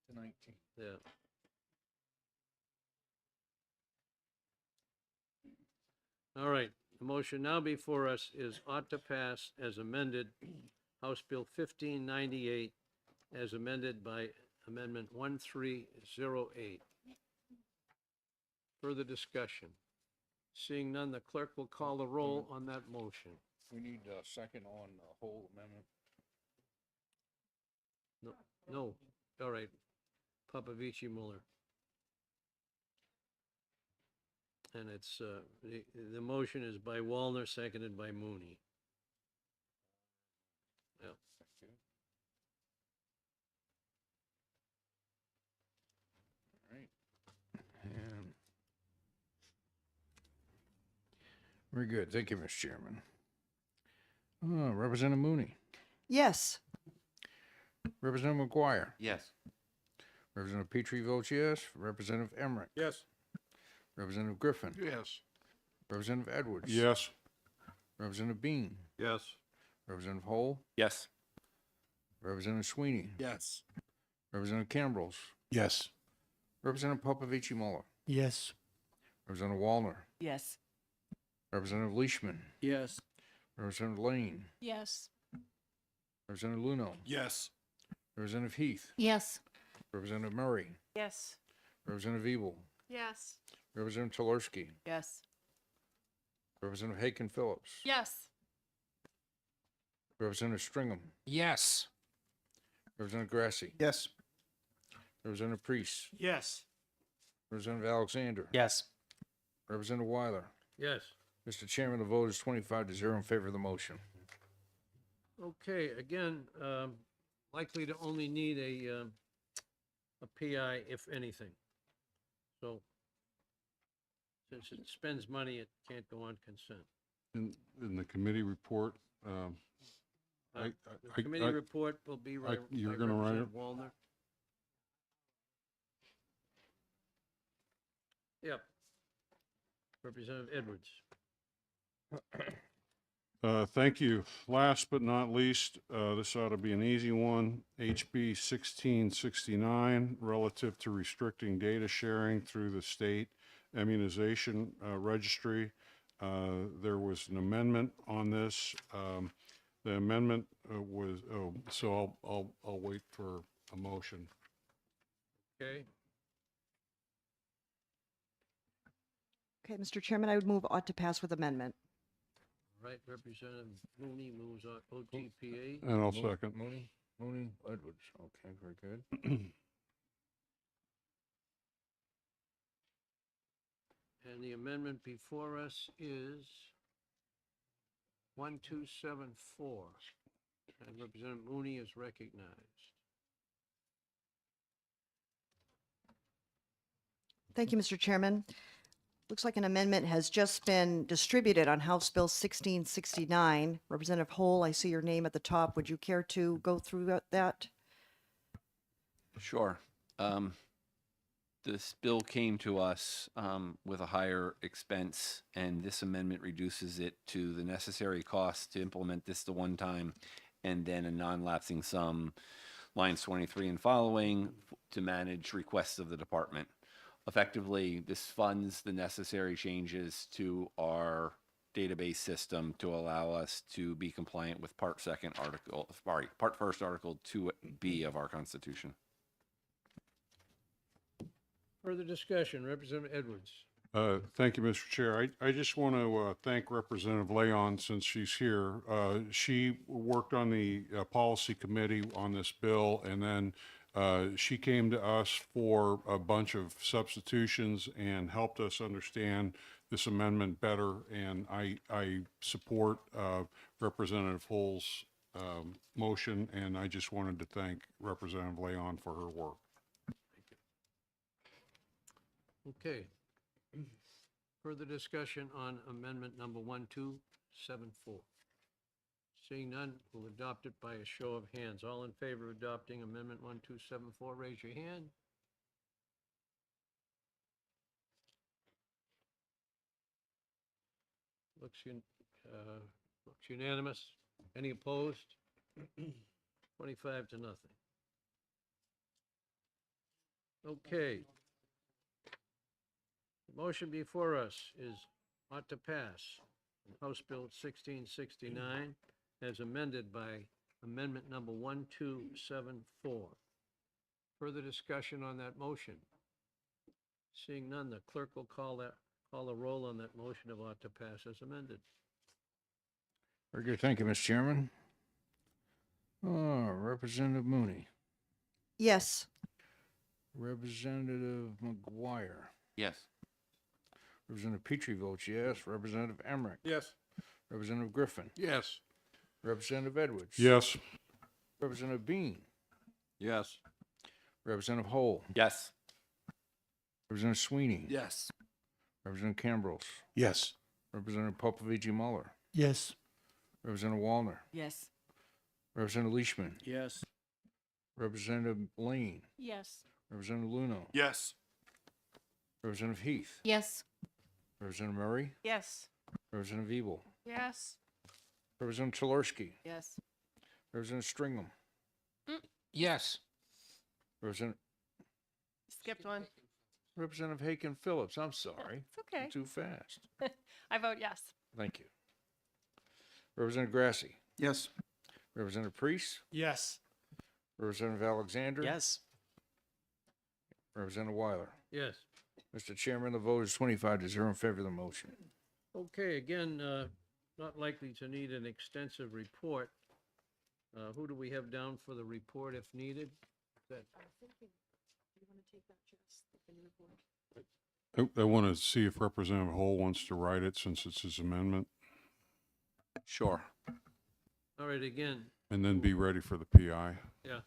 to 19. Yeah. All right, the motion now before us is ought to pass as amended, House Bill 1598, as amended by Amendment 1308. Further discussion? Seeing none, the clerk will call the roll on that motion. We need a second on the whole amendment. No, all right. Papavici Muller. And it's, the motion is by Wallner, seconded by Mooney. Yeah. All right. And very good. Thank you, Mr. Chairman. Representative Mooney. Yes. Representative McGuire. Yes. Representative Petrie votes yes. Representative Emmerich. Yes. Representative Griffin. Yes. Representative Edwards. Yes. Representative Bean. Yes. Representative Hole. Yes. Representative Sweeney. Yes. Representative Cambrels. Yes. Representative Popovici Muller. Yes. Representative Wallner. Yes. Representative Leishman. Yes. Representative Lane. Yes. Representative Luno. Yes. Representative Heath. Yes. Representative Murray. Yes. Representative Evil. Yes. Representative Tolarski. Yes. Representative Haken Phillips. Yes. Representative Stringham. Yes. Representative Grassi. Yes. Representative Priest. Yes. Representative Alexander. Yes. Representative Weiler. Yes. Mr. Chairman, the vote is 25-0 in favor of the motion. Okay, again, likely to only need a PI if anything. So, since it spends money, it can't go on consent. In the committee report, The committee report will be by you're gonna write it? Representative Wallner. Yep. Representative Edwards. Thank you. Last but not least, this ought to be an easy one. HB 1669, relative to restricting data sharing through the state immunization registry. There was an amendment on this. The amendment was, so I'll wait for a motion. Okay. Okay, Mr. Chairman, I would move ought to pass with amendment. Right, Representative Mooney moves on OTPA. And I'll second. Mooney, Edwards. Okay, very good. And the amendment before us is 1274. And Representative Mooney is recognized. Thank you, Mr. Chairman. Looks like an amendment has just been distributed on House Bill 1669. Representative Hole, I see your name at the top. Would you care to go through that? Sure. This bill came to us with a higher expense, and this amendment reduces it to the necessary cost to implement this the one time, and then a non-lapsing sum, lines 23 and following, to manage requests of the department. effectively, this funds the necessary changes to our database system to allow us to be compliant with Part First, Article 2B of our Constitution. Further discussion, Representative Edwards. Thank you, Mr. Chair. I just want to thank Representative Leon since she's here. She worked on the policy committee on this bill, and then she came to us for a bunch of substitutions and helped us understand this amendment better. And I support Representative Hull's motion, and I just wanted to thank Representative Leon for her work. Okay. Further discussion on amendment number 1274. Seeing none, we'll adopt it by a show of hands. All in favor of adopting amendment 1274, raise your hand. Looks unanimous. Any opposed? 25 to nothing. Okay. The motion before us is ought to pass House Bill 1669 as amended by amendment number 1274. Further discussion on that motion? Seeing none, the clerk will call the roll on that motion of ought to pass as amended. Very good. Thank you, Mr. Chairman. Representative Mooney. Yes. Representative McGuire. Yes. Representative Petrie votes yes. Representative Emmerich. Yes. Representative Griffin. Yes. Representative Edwards. Yes. Representative Bean. Yes. Representative Hull. Yes. Representative Sweeney. Yes. Representative Cambrils. Yes. Representative Popovich Muller. Yes. Representative Wallner. Yes. Representative Leishman. Yes. Representative Lane. Yes. Representative Luno. Yes. Representative Heath. Yes. Representative Murray. Yes. Representative Evil. Yes. Representative Chelerski. Yes. Representative Stringham. Yes. Representative Skipped one. Representative Haken Phillips. I'm sorry. It's okay. Too fast. I vote yes. Thank you. Representative Grassi. Yes. Representative Priest. Yes. Representative Alexander. Yes. Representative Weiler. Yes. Mr. Chairman, the vote is 25 to 0 in favor of the motion. Okay, again, not likely to need an extensive report. Who do we have down for the report if needed? That, I want to see if Representative Hull wants to write it since it's his amendment, Sure. all right, again, and then be ready for the PI. yeah.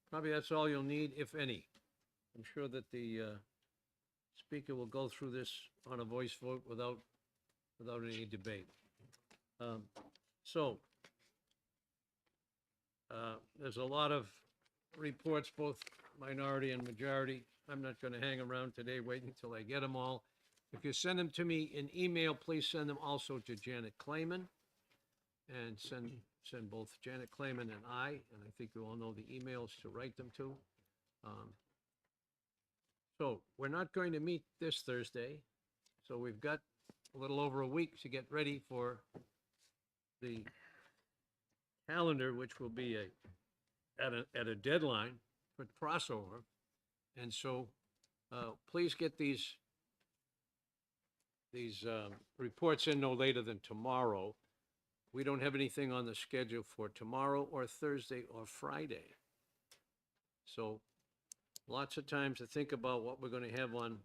Probably that's all you'll need, if any. I'm sure that the speaker will go through this on a voice vote without any debate. So, there's a lot of reports, both minority and majority. I'm not going to hang around today waiting until I get them all. If you send them to me in email, please send them also to Janet Clayman. And send both Janet Clayman and I, and I think you all know the emails to write them to. So we're not going to meet this Thursday, so we've got a little over a week to get ready for the calendar, which will be at a deadline for crossover. And so please get these reports in no later than tomorrow. We don't have anything on the schedule for tomorrow or Thursday or Friday. So lots of time to think about what we're going to have on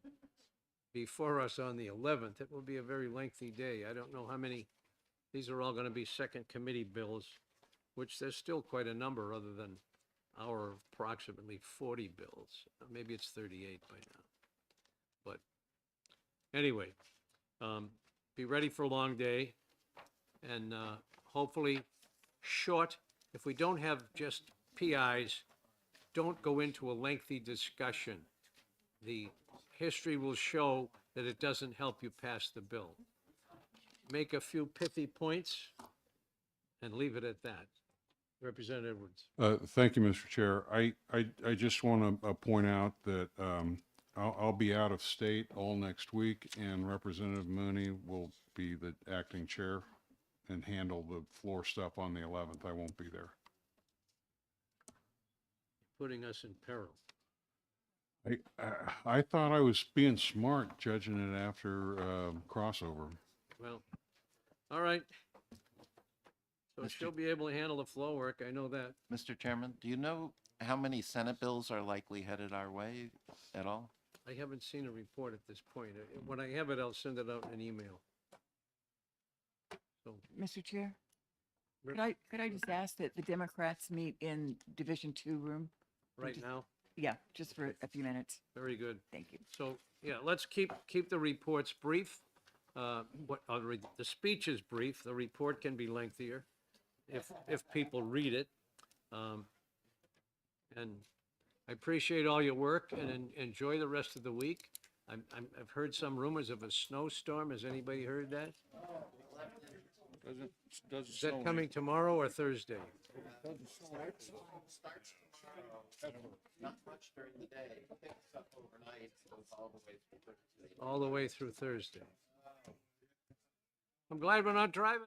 before us on the 11th. It will be a very lengthy day. I don't know how many, these are all going to be second committee bills, which there's still quite a number other than our approximately 40 bills. Maybe it's 38 by now. But anyway, be ready for a long day. And hopefully short. If we don't have just PIs, don't go into a lengthy discussion. The history will show that it doesn't help you pass the bill. Make a few pithy points and leave it at that. Representative Edwards. Thank you, Mr. Chair. I just want to point out that I'll be out of state all next week, and Representative Mooney will be the acting chair and handle the floor stuff on the 11th. I won't be there. Putting us in peril. I thought I was being smart judging it after crossover. Well, all right. So she'll be able to handle the flow work, I know that. Mr. Chairman, do you know how many Senate bills are likely headed our way at all? I haven't seen a report at this point. When I have it, I'll send it out in an email. So, Mr. Chair, Rep- could I just ask that the Democrats meet in Division 2 room? right now, Yeah, just for a few minutes. very good. Thank you. So, yeah, let's keep the reports brief. The speech is brief, the report can be lengthier if people read it. And I appreciate all your work and enjoy the rest of the week. I've heard some rumors of a snowstorm. Has anybody heard that? Doesn't Is that coming tomorrow or Thursday? Not much during the day, picks up overnight, goes all the way through Thursday. All the way through Thursday. I'm glad we're not driving.